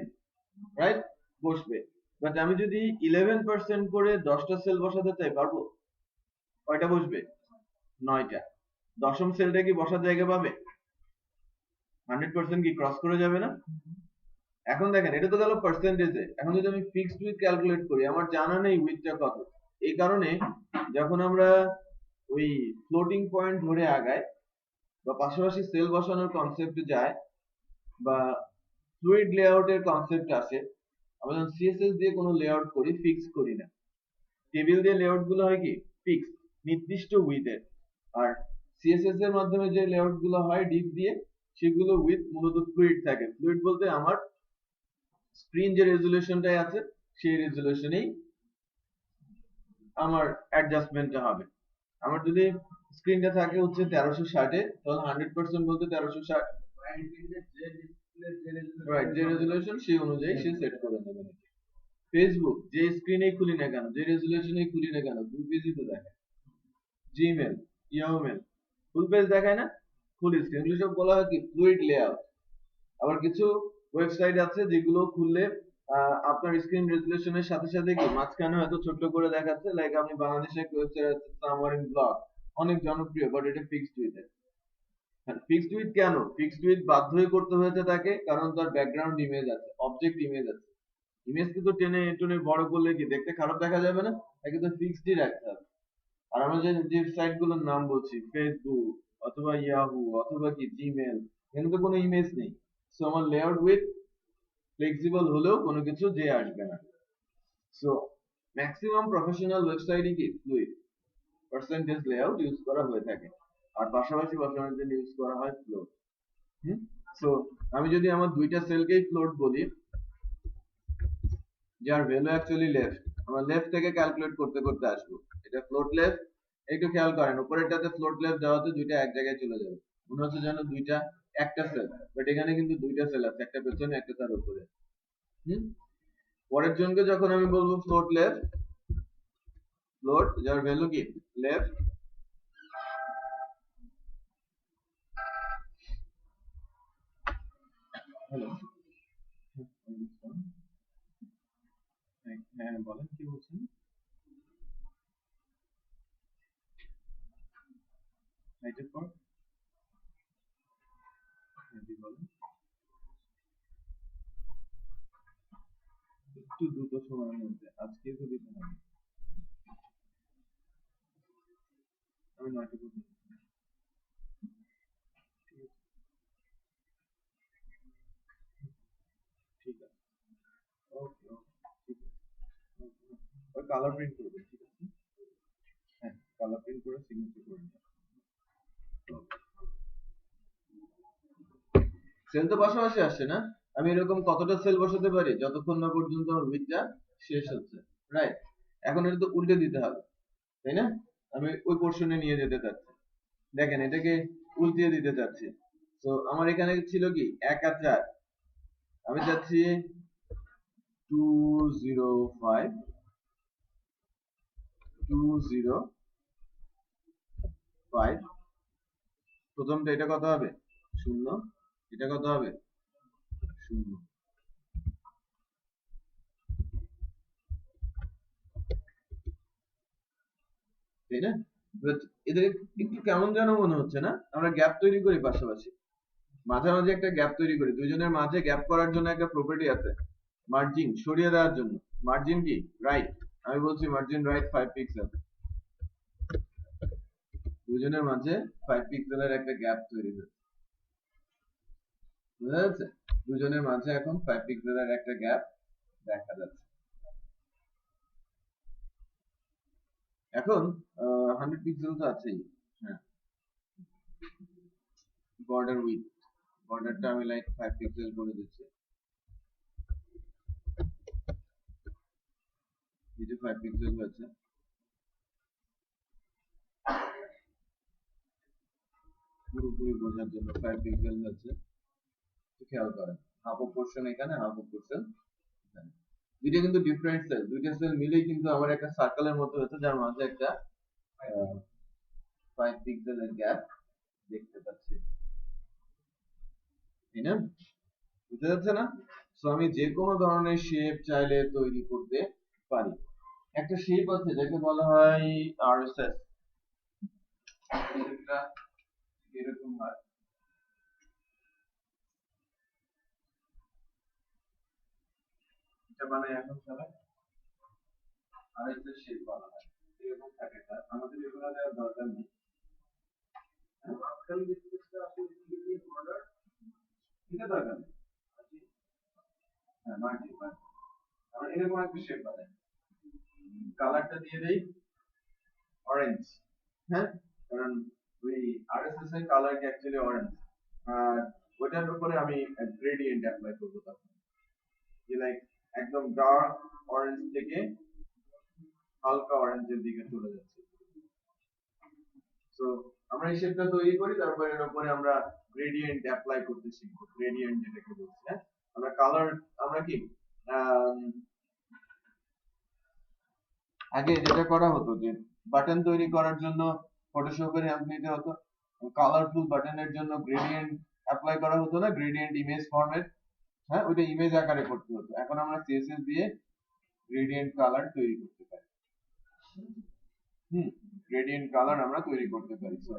রাইট, বসবে। বাট আমি যদি 11% করে 10টা সেল বসাতে চাই, পারবো? কয়টা বসবে? 9টা। দশম সেলটা কি বসার জায়গা পাবে? 100% কি ক্রস করে যাবে না? এখন দেখেন এটা তো গেল পার্সেন্টেজে। এখন যদি আমি ফিক্সড উইথ ক্যালকুলেট করি, আমার জানা নেই উইথটা কত। এই কারণে যখন আমরা ওই ফ্লোটিং পয়েন্ট ধরে আগাই বা পাশাপাশি সেল বসানোর কনসেপ্টে যায় বা ফ্লুইড লেআউটের কনসেপ্ট আসে, আমরা যখন সিএসএস দিয়ে কোনো লেআউট করি ফিক্স করি না। টেবিল দিয়ে লেআউট গুলো হয় কি ফিক্স, নির্দিষ্ট উইথের। আর সিএসএস এর মাধ্যমে যে লেআউট গুলো হয় ডিপ দিয়ে, সেগুলো উইথ মূলত ফ্লুইড থাকে। ফ্লুইড বলতে আমার স্ক্রিন যে রেজুলেশনটাই আছে সেই রেজুলেশনেই আমার অ্যাডজাস্টমেন্টটা হবে। আমার যদি স্ক্রিনটা থাকে হচ্ছে 1360 এ, তাহলে 100% বলতে 1360, রাইট, যে রেজুলেশন সেই অনুযায়ী সে সেট করে নেবে। ফেসবুক যে স্ক্রিনেই খুলি না কেন, যে রেজুলেশনেই খুলি না কেন, ফুল পেজই তো দেখায়। Gmail, Yahoo male full page দেখায় না, ফুল স্ক্রিন। এগুলো সব বলা হয় কি ফ্লুইড লেআউট। আবার কিছু ওয়েবসাইট আছে যেগুলো খুললে আপনার স্ক্রিন রেজুলেশনের সাথে সাথে কি মাঝখানে হয়তো ছোট্ট করে দেখাচ্ছে, লাইক আপনি বাংলাদেশে একটা ওয়েবসাইট আছে সামারিন ব্লগ, অনেক জনপ্রিয়, বাট এটা ফিক্সড উইথ। ফিক্সড উইথ কেন? ফিক্সড উইথ বাধ্য হয়ে করতে হয়েছে তাকে, কারণ তার ব্যাকগ্রাউন্ড ইমেজ আছে, অবজেক্ট ইমেজ আছে। ইমেজ কিন্তু টেনে টেনে বড় করলে কি দেখতে খারাপ দেখা যাবে না? তাকে তো ফিক্সডই রাখতে হবে। আর আমরা যে সাইট গুলোর নাম বলছি, ফেসবুক অথবা ইয়াহু অথবা কি জিমেল, এখানে তো কোনো ইমেজ নেই। সো আমার লেআউট উইথ ফ্লেক্সিবল হলেও কোনো কিছু যে আসবে না। সো ম্যাক্সিমাম প্রফেশনাল ওয়েবসাইটে কি ফ্লুইড পার্সেন্টেজ লেআউট ইউজ করা হয়ে থাকে, আর পাশাপাশি বসানোর জন্য ইউজ করা হয় ফ্লোট। সো আমি যদি আমার দুইটা সেলকেই ফ্লোট বলি, যার ভ্যালু অ্যাকচুয়ালি লেফট, আমরা লেফট থেকে ক্যালকুলেট করতে করতে আসবো। এটা ফ্লোট লেফট, একটু খেয়াল করেন উপরেরটাতে ফ্লোট লেফট দেওয়াতে দুইটা এক জায়গায় চলে যাবে, মনে হচ্ছে যেন দুইটা একটা সেল, বাট এখানে কিন্তু দুইটা সেল আছে, একটা পেছনে একটা তার উপরে। পরের জনকে যখন আমি বলবো ফ্লোট লেফট, ফ্লোট যার ভ্যালু কি লেফট, হ্যালো, হ্যাঁ বলেন কি বলছেন? রাইটের পর বলেন, একটু দ্রুত সময়ের মধ্যে, আজকে তো দিতে হবে, আমি 9টা পর্যন্ত। ঠিক আছে, ওকে ওকে, ঠিক আছে। ওই কালার প্রিন্ট করবে, ঠিক আছে? হ্যাঁ, কালার প্রিন্ট করে সিগনেচার করে নিন। সেল তো পাশাপাশি আসছে না, আমি এরকম কতটা সেল বসাতে পারি যতক্ষণ না পর্যন্ত আমার উইথটা শেষ হচ্ছে, রাইট? এখন এটা তো উল্টে দিতে হবে, তাই না? আমি ওই পোর্শনে নিয়ে যেতে চাচ্ছি, দেখেন এটাকে উল্টিয়ে দিতে চাচ্ছি। তো আমার এখানে ছিল কি 1 আর 4, আমি চাচ্ছি 205 205, প্রথমটা এটা কত হবে? 0, এটা কত হবে? 0, তাই না? এদের একটু কেমন যেন মনে হচ্ছে না? আমরা গ্যাপ তৈরি করি পাশাপাশি, মাঝামাঝি একটা গ্যাপ তৈরি করি, দুইজনের মাঝে গ্যাপ করার জন্য একটা প্রপার্টি আছে, মার্জিন সরিয়ে দেওয়ার জন্য। মার্জিন কি রাইট, আমি বলছি মার্জিন রাইট 5 পিক্সেল, দুজনের মাঝে 5 পিক্সেলের একটা গ্যাপ তৈরি হয়েছে, বুঝা যাচ্ছে? দুজনের মাঝে এখন 5 পিক্সেলের একটা গ্যাপ দেখা যাচ্ছে। এখন 100 পিক্সেল তো আছেই। হ্যাঁ, বর্ডার উইথ, বর্ডারটা আমি লাইক 5 পিক্সেল করে দিচ্ছি, এই যে 5 পিক্সেল হয়েছে। পুরোপুরি বোঝার জন্য 5 পিক্সেল হয়েছে, খেয়াল করেন হাফ অফ পোর্শন এখানে, হাফ অফ পোর্শন এখানে, দুইটা কিন্তু ডিফারেন্ট সেল, দুইটা সেল মিলেই কিন্তু আমার একটা সার্কেলের মতো হয়েছে, যার মাঝে একটা 5 পিক্সেলের গ্যাপ দেখতে পাচ্ছি, তাই না? বুঝতে যাচ্ছে না? সো আমি যে কোনো ধরনের শেপ চাইলে তৈরি করতে পারি। একটা শেপ আছে যাকে বলা হয় আরএসএস, এটা এরকম হয়, এটা মানে এখন সবাই আরএসএস শেপ বলা হয়, এরকম থাকে। আমাদের এগুলো দেওয়ার দরকার নেই, আজকাল ডিসপ্লেটা আসলে কি বর্ডার এটা দরকার নেই। হ্যাঁ, মার্জিন আমরা এরকম একটা শেপ বানাই, কালারটা দিয়ে দেই অরেঞ্জ, হ্যাঁ, কারণ ওই আরএসএস এর কালার কি অ্যাকচুয়ালি অরেঞ্জ, আর ওটার উপরে আমি গ্রেডিয়েন্ট অ্যাপ্লাই করব, তখন যে লাইক একদম ডার্ক অরেঞ্জ থেকে হালকা অরেঞ্জের দিকে চলে যাচ্ছে। সো আমরা এই শেপটা তৈরি করি, তারপর এর উপরে আমরা গ্রেডিয়েন্ট অ্যাপ্লাই করতে শিখব, গ্রেডিয়েন্ট যেটাকে বলছি। হ্যাঁ, আমরা কালার, আমরা কি আগে যেটা করা হতো যে বাটন তৈরি করার জন্য ফটোশপের হেল্প নিতে হতো, কালারফুল বাটনের জন্য গ্রেডিয়েন্ট অ্যাপ্লাই করা হতো না, গ্রেডিয়েন্ট ইমেজ ফরম্যাট, হ্যাঁ ওইটা ইমেজ আকারে করতে হতো। এখন আমরা সিএসএস দিয়ে গ্রেডিয়েন্ট কালার তৈরি করতে পারি, গ্রেডিয়েন্ট কালার আমরা তৈরি করতে পারি। সো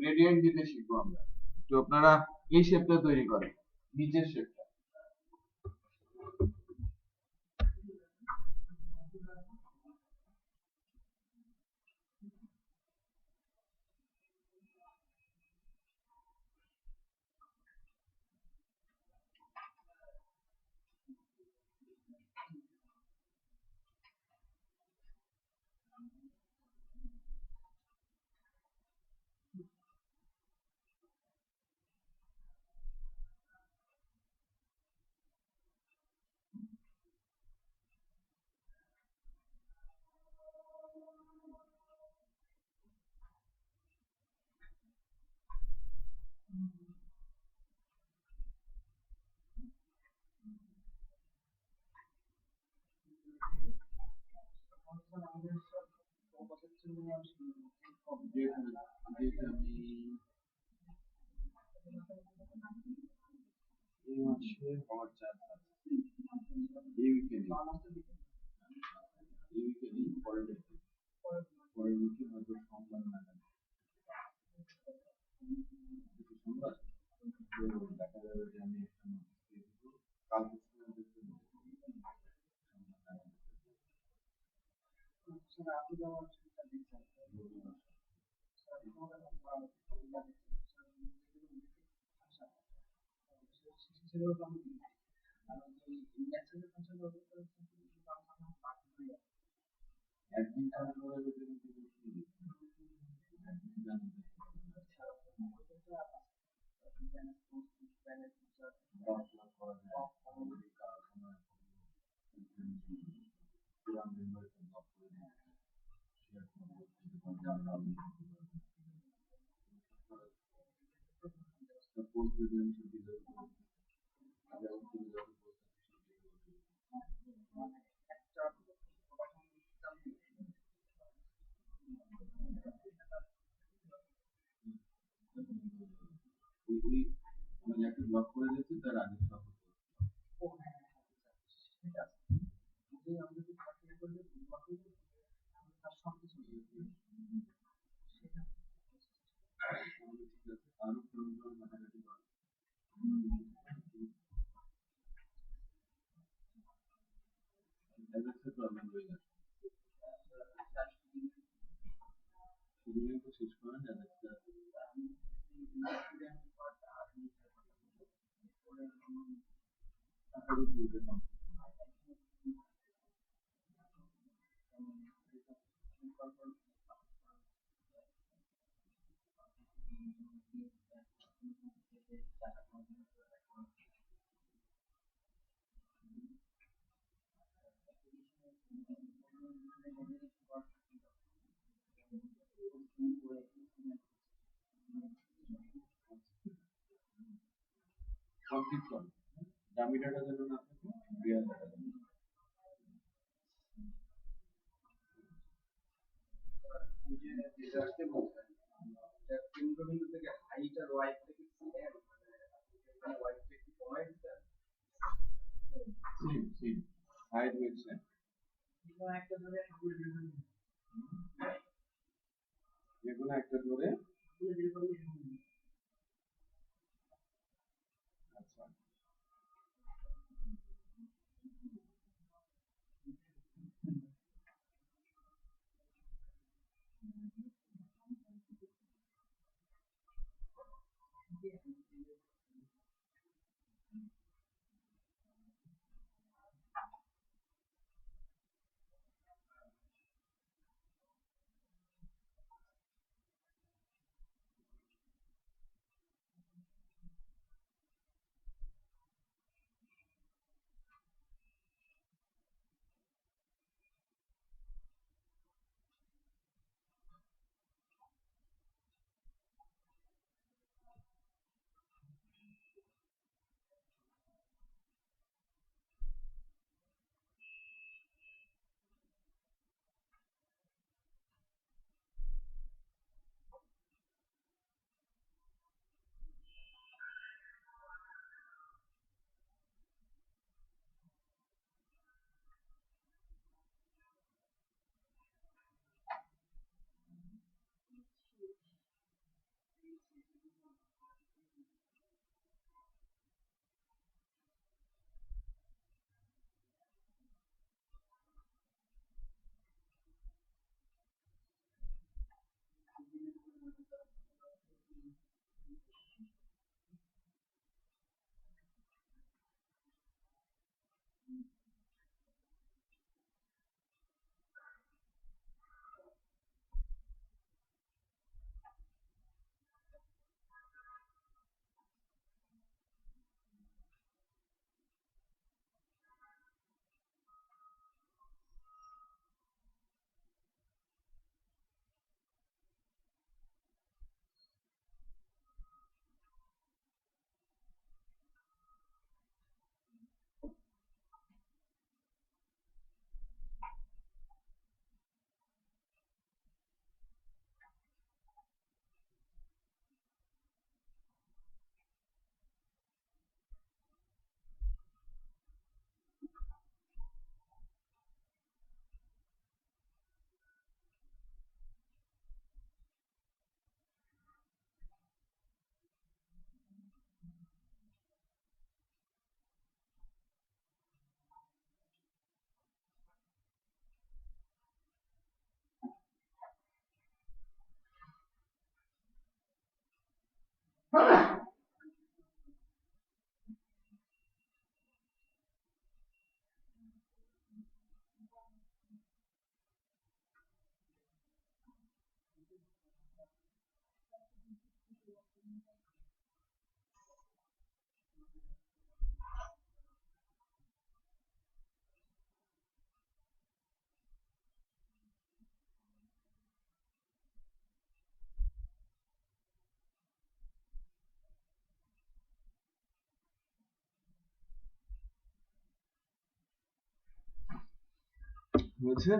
গ্রেডিয়েন্ট দিতে শিখবো আমরা। তো আপনারা এই শেপটা তৈরি করেন, নিচের শেপটা, এই মাসে হওয়ার চান্স আছে, এই উইকেন্ডে, এই উইকেন্ডে পরের উইকে, পরের উইকে হয়তো সোমবার নাগাদ, সোমবার দেখা যাবে যে আমি একটা নোটিশ দিয়ে দিব, কালকে একদিন কাজ করে যদি একদিন জানতে করা যায়, কারখানা পুরান মেম্বারকে ব্লক করে দিয়ে শেয়ার করবো, পোস্ট দিবেন, ছুটি দেবো, আগে তুমি যখন ওই মানে একটা ব্লক করে দিচ্ছি, তার আগে সব আরো ঘাটাঘাটি করে অ্যাজাক্সের প্রবলেম হয়ে যাচ্ছে। শুধুই তো শেষ করেন অ্যাজাক্সটা। তারপরে পুরোটা কম। কমপ্লিট করেন। ডামি ডাটা যেন না থাকে, রিয়েল ডাটা যেন। কেন্দ্রবিন্দু থেকে হাইট আর ওয়াইড থেকে সেম, মানে ওয়াইড একটু কমাই দিতে same same height with same. একটা ধরে যেকোনো একটা ধরে আচ্ছা হয়েছে।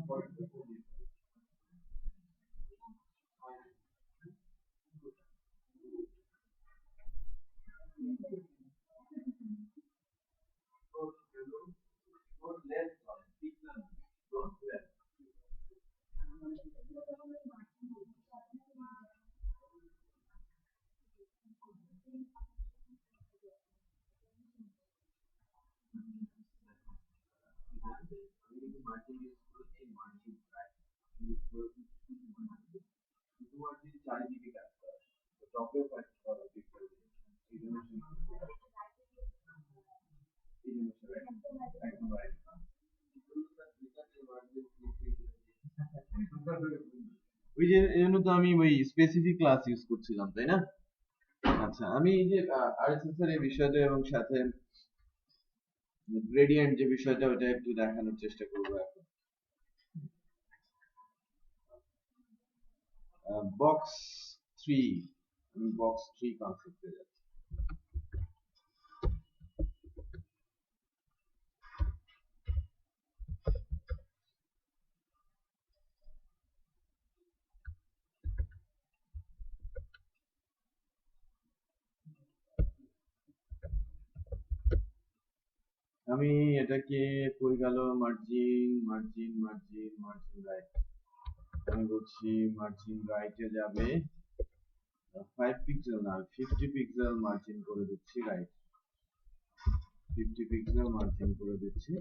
ওই যে এই জন্য তো আমি ওই স্পেসিফিক ক্লাস ইউজ করছিলাম, তাই না? আচ্ছা, আমি এই যে আরএসএস এর এই বিষয়টা এবং সাথে গ্রেডিয়েন্ট যে বিষয়টা ওটা একটু দেখানোর চেষ্টা করবো এখন। বক্স 3, আমি বক্স 3 কনসেপ্টে যাচ্ছি। আমি এটাকে কই গেল, margin margin margin margin right, আমি বলছি মার্জিন রাইটে যাবে 5 পিক্সেল না 50 পিক্সেল মার্জিন করে দিচ্ছি, রাইট 50 পিক্সেল মার্জিন করে দিচ্ছি।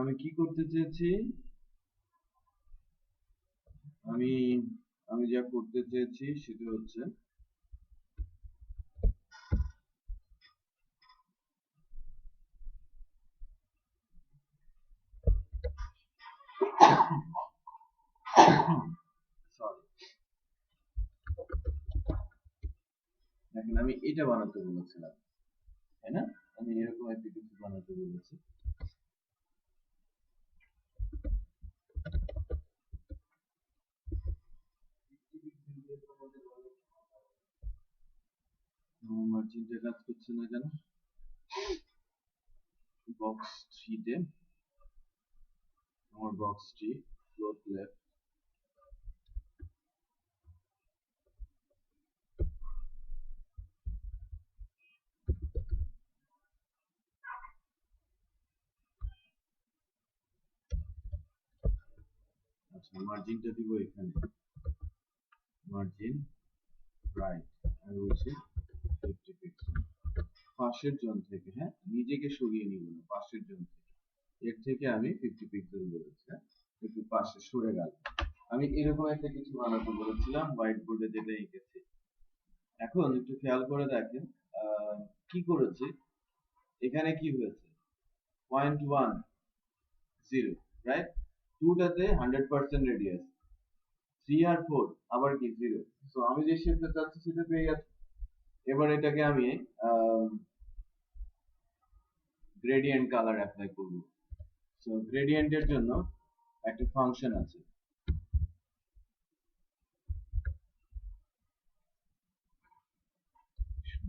আমি কি করতে চেয়েছি, আমি আমি যা করতে চেয়েছি সেটা হচ্ছে সরি, দেখেন আমি এটা বানাতে বলেছিলাম, তাই না? আমি এরকম একটা কিছু বানাতে বলেছি। মার্জিনটা কাজ করছে না কেন? বক্স 3 তে আমার বক্স 3 ফ্লোট লেফট, আচ্ছা মার্জিনটা দিব এখানে, মার্জিন রাইট, আমি বলছি 50 পিক্সেল পাশের জন থেকে, হ্যাঁ নিজেকে সরিয়ে নিব না, পাশের জন থেকে, এর থেকে আমি 50 পিক্সেল বলেছি, হ্যাঁ একটু পাশে সরে গেল। আমি এরকম একটা কিছু বানাতে বলেছিলাম হোয়াইট বোর্ডে যেটা এঁকেছি। এখন একটু খেয়াল করে দেখেন কি করেছি, এখানে কি হয়েছে 0.10, রাইট, 2টাতে 100% রেডিয়াস, 3 আর 4 আবার কি 0, সো আমি যে শেপটা চাচ্ছি সেটা পেয়ে গেছি। এবার এটাকে আমি গ্রেডিয়েন্ট কালার অ্যাপ্লাই করব। সো গ্রেডিয়েন্টের জন্য একটা ফাংশন আছে,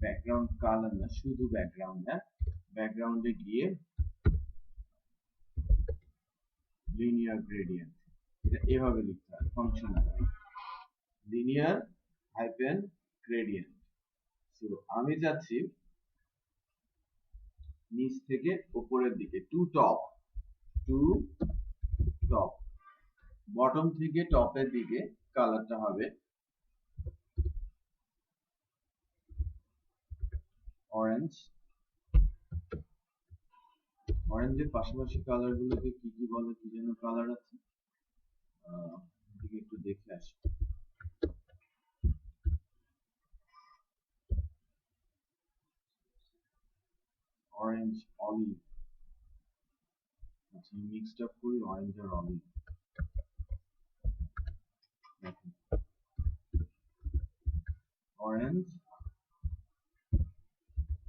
ব্যাকগ্রাউন্ড কালার না, শুধু ব্যাকগ্রাউন্ড, হ্যাঁ ব্যাকগ্রাউন্ডে গিয়ে লিনিয়ার গ্রেডিয়েন্ট, এটা এভাবে লিখতে হয়, function linear hyphen gradient. So আমি যাচ্ছি নিচ থেকে উপরের দিকে, to top, to top, bottom থেকে টপের দিকে কালারটা হবে অরেঞ্জ। অরেঞ্জের পাশাপাশি কালার গুলোকে কি কি বলে, কি যেন কালার আছে, একটু দেখে আসি। অরেঞ্জ অলিভ, আচ্ছা মিক্সড আপ করি অরেঞ্জ আর অলিভ, দেখেন অরেঞ্জ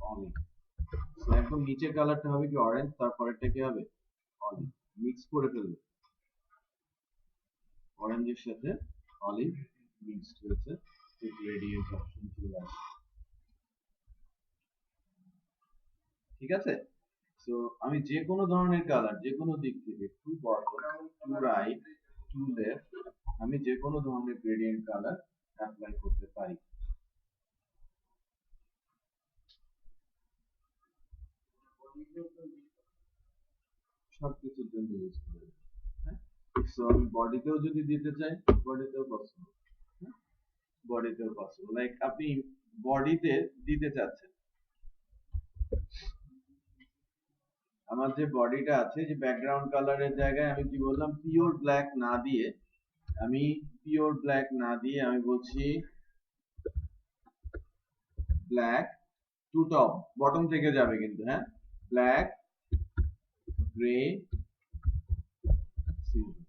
অলিভ। সো একদম নিচের কালারটা হবে কি অরেঞ্জ, তারপরেরটা কি হবে অলিভ, মিক্স করে ফেলবে। অরেঞ্জের সাথে অলিভ মিক্সড হয়েছে, তো গ্রেডিয়েন্ট অপশন চলে আসে। ঠিক আছে, সো আমি যে কোনো ধরনের কালার, যে কোনো দিক থেকে to bottom to right to left, আমি যে কোনো ধরনের গ্রেডিয়েন্ট কালার অ্যাপ্লাই করতে পারি। সবকিছুর জন্য ইউজ করে। হ্যাঁ, সো আমি বডিতেও যদি দিতে চাই, বডিতেও পসিবল। বডিতেও পসিবল, লাইক আপনি বডিতে দিতে চাচ্ছেন, আমার যে বডিটা আছে, যে ব্যাকগ্রাউন্ড কালারের জায়গায় আমি কি বললাম, পিওর ব্ল্যাক না দিয়ে, আমি পিওর ব্ল্যাক না দিয়ে আমি বলছি ব্ল্যাক টু টপ, বটম থেকে যাবে কিন্তু, হ্যাঁ, ব্ল্যাক গ্রে সিলভার,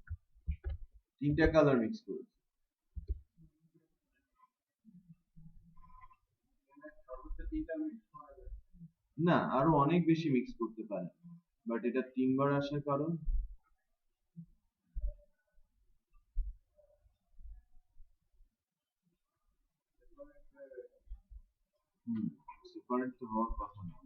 তিনটা কালার মিক্স করেছি। না, আরো অনেক বেশি মিক্স করতে পারে, বাট এটা তিনবার আসার কারণ সেপারেট তো হওয়ার কথা না।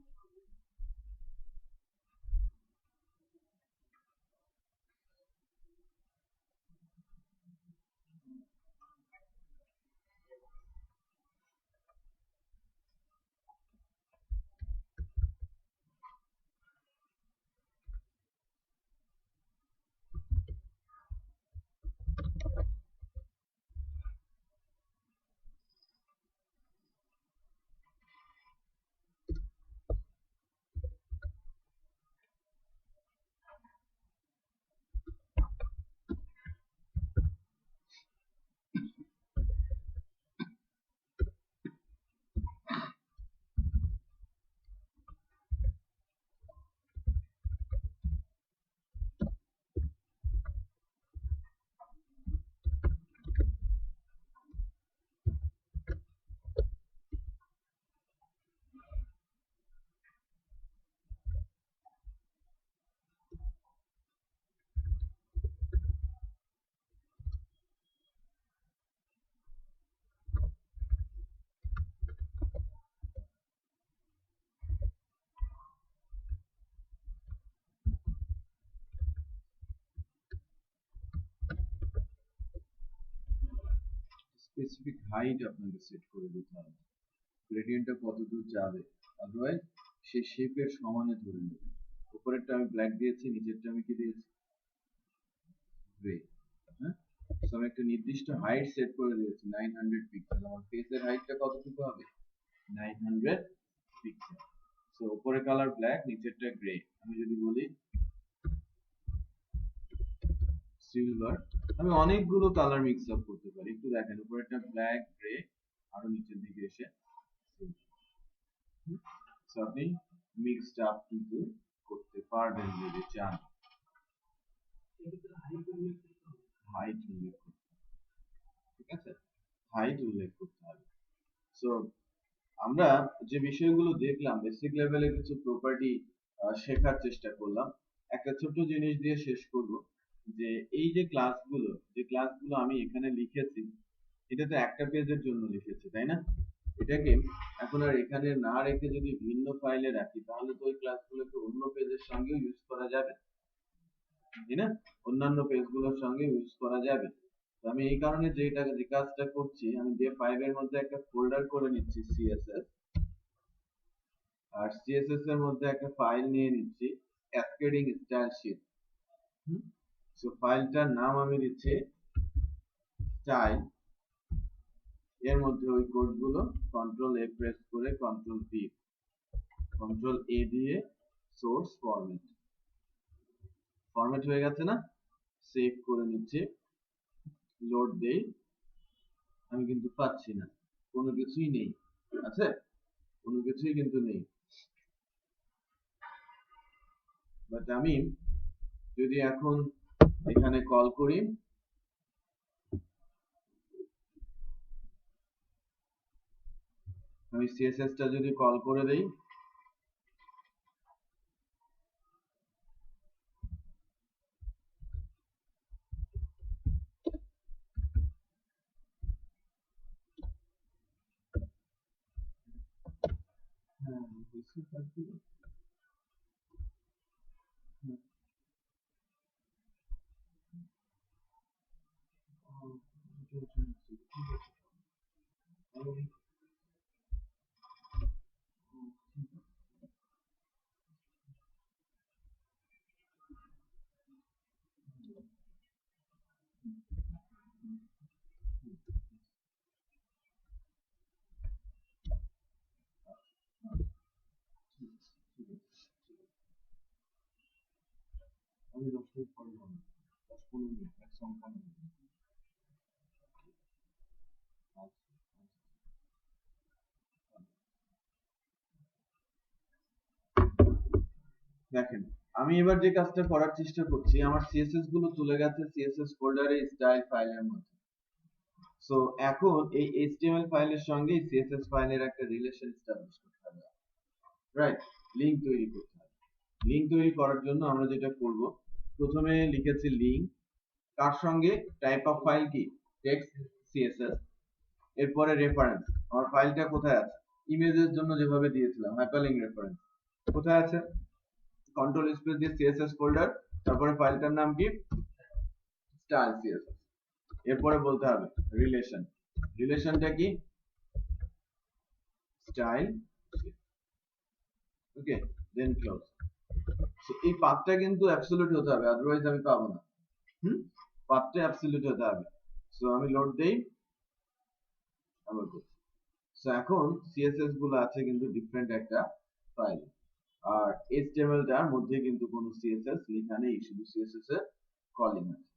স্পেসিফিক হাইট আপনাকে সেট করে দিতে হবে, গ্রেডিয়েন্টটা কতদূর যাবে, আদারওয়াইজ সে শেপের সমানে ধরে নেবে। উপরেরটা আমি ব্ল্যাক দিয়েছি, নিচেরটা আমি কি দিয়েছি গ্রে। হ্যাঁ, সো আমি একটা নির্দিষ্ট হাইট সেট করে দিয়েছি 900 পিক্সেল, আমার ফেসের হাইটটা কতটুকু হবে 900 পিক্সেল। সো উপরে কালার ব্ল্যাক, নিচেরটা গ্রে, আমি যদি বলি সিলভার, আমি অনেকগুলো কালার মিক্স আপ করতে পারি। একটু দেখেন, উপরেরটা ব্ল্যাক গ্রে, আরো নিচের দিকে এসে সো আপনি মিক্সড আপ কিন্তু করতে পারবেন যদি চান। হাইট উল্লেখ করতে, ঠিক আছে, হাইট উল্লেখ করতে হবে। সো আমরা যে বিষয়গুলো দেখলাম, বেসিক লেভেলে কিছু প্রপার্টি শেখার চেষ্টা করলাম। একটা ছোট জিনিস দিয়ে শেষ করব, যে এই যে ক্লাসগুলো আমি এখানে লিখেছি, এটা তো একটা পেজের জন্য লিখেছি, তাই না? এটাকে এখন আর এখানে না রেখে যদি ভিন্ন ফাইলে রাখি, তাহলে তো ওই ক্লাসগুলোকে অন্য পেজের সঙ্গে ইউজ করা যাবে, তাই না? অন্যান্য পেজগুলোর সঙ্গে ইউজ করা যাবে। তো আমি এই কারণে যে কাজটা করছি, আমি যে ফাইলের মধ্যে একটা ফোল্ডার করে নিচ্ছি সিএসএস, আর সিএসএস এর মধ্যে একটা ফাইল নিয়ে নিচ্ছি ক্যাসকেডিং স্টাইল শীট। সো ফাইলটার নাম আমি দিচ্ছি স্টাইল, এর মধ্যে ওই কোডগুলো কন্ট্রোল এ প্রেস করে কন্ট্রোল ভি, কন্ট্রোল এ দিয়ে সোর্স ফরম্যাট হয়ে গেছে না? সেভ করে নিচ্ছি, লোড দেই, আমি কিন্তু পাচ্ছি না, কোনো কিছুই নেই, আছে কোনো কিছুই কিন্তু নেই। বাট আমি যদি এখন এখানে কল করি, আমি সিএসএস টা যদি কল করে দেই, আমি 10 মিনিট পরে যাবো, 10-15 মিনিট ম্যাক্সিমাম 15 মিনিট। দেখেন, আমি এবার যে কাজটা করার চেষ্টা করছি, আমার সিএসএস গুলো চলে গেছে সিএসএস ফোল্ডারে স্টাইল ফাইলের মধ্যে। সো এখন এই এইচটিএমএল ফাইলের সঙ্গে সিএসএস ফাইলের একটা রিলেশন এস্টাবলিশ করতে হবে, রাইট? লিংক তৈরি করতে হবে। লিংক তৈরি করার জন্য আমরা যেটা করব, প্রথমে লিখেছি লিংক, তার সঙ্গে টাইপ অফ ফাইল কি, টেক্সট সিএসএস, এরপরে রেফারেন্স, আমার ফাইলটা কোথায় আছে, ইমেজের জন্য যেভাবে দিয়েছিলাম হাইপারলিংক রেফারেন্স কোথায় আছে, কন্ট্রোল স্পেস দিয়ে সিএসএস ফোল্ডার, তারপরে ফাইলটার নাম কি, স্টাইল সিএসএস, এরপরে বলতে হবে রিলেশন, রিলেশনটা কি, স্টাইল, ওকে, দেন ক্লোজ। সো এই পাথটা কিন্তু অ্যাবসলিউট হতে হবে, আদারওয়াইজ আমি পাবো না। পাথটা অ্যাবসলিউট হতে হবে। সো আমি লোড দেই, আবার করছি। সো এখন সিএসএস গুলো আছে কিন্তু ডিফারেন্ট একটা ফাইল, আর এইচটিএমএল টার মধ্যে কিন্তু কোনো সিএসএস লেখা নেই, শুধু সিএসএস এর কলিং আছে।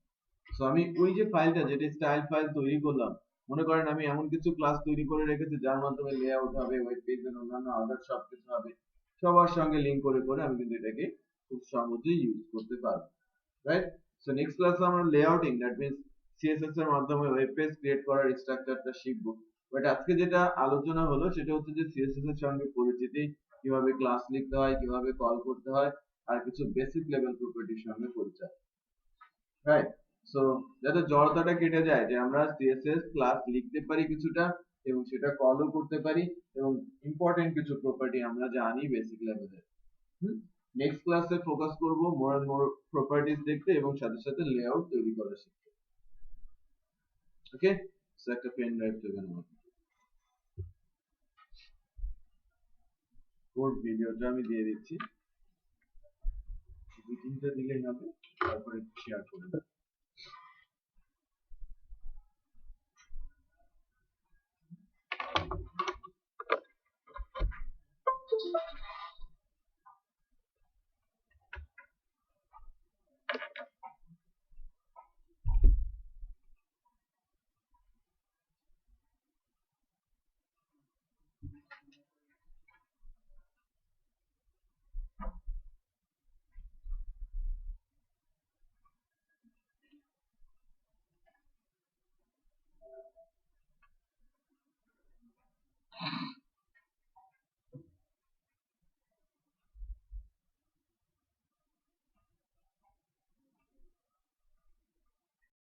সো আমি ওই যে ফাইলটা, যেটা স্টাইল ফাইল তৈরি করলাম, মনে করেন আমি এমন কিছু ক্লাস তৈরি করে রেখেছি যার মাধ্যমে লেআউট হবে, ওয়েব পেজের অন্যান্য আদার সব কিছু হবে, সবার সঙ্গে লিংক করে করে আমি কিন্তু এটাকে খুব সহজেই ইউজ করতে পারবো, রাইট? সো নেক্সট ক্লাসে আমরা লেআউটিং, দ্যাট মিন্স সিএসএস এর মাধ্যমে ওয়েব পেজ ক্রিয়েট করার স্ট্রাকচারটা শিখবো। বাট আজকে যেটা আলোচনা হলো সেটা হচ্ছে যে সিএসএস এর সঙ্গে পরিচিতি, কিভাবে ক্লাস লিখতে হয়, কিভাবে কল করতে হয়, আর কিছু বেসিক লেভেল প্রপার্টির সঙ্গে পরিচয়, রাইট? সো যাতে জড়তাটা কেটে যায়, যে আমরা সিএসএস ক্লাস লিখতে পারি কিছুটা, এবং সেটা কলও করতে পারি, এবং ইম্পর্টেন্ট কিছু প্রপার্টি আমরা জানি বেসিক লেভেলের। নেক্সট ক্লাসে ফোকাস করব মোর এন্ড মোর প্রপার্টিজ দেখতে, এবং সাথে সাথে লেআউট তৈরি করা শিখতে। ওকে, সো একটা পেন ড্রাইভ দেবেন আমাকে, কোড ভিডিওটা আমি দিয়ে দিচ্ছি, মিটিংটা দিলেই হবে, তারপরে শেয়ার করে দেব।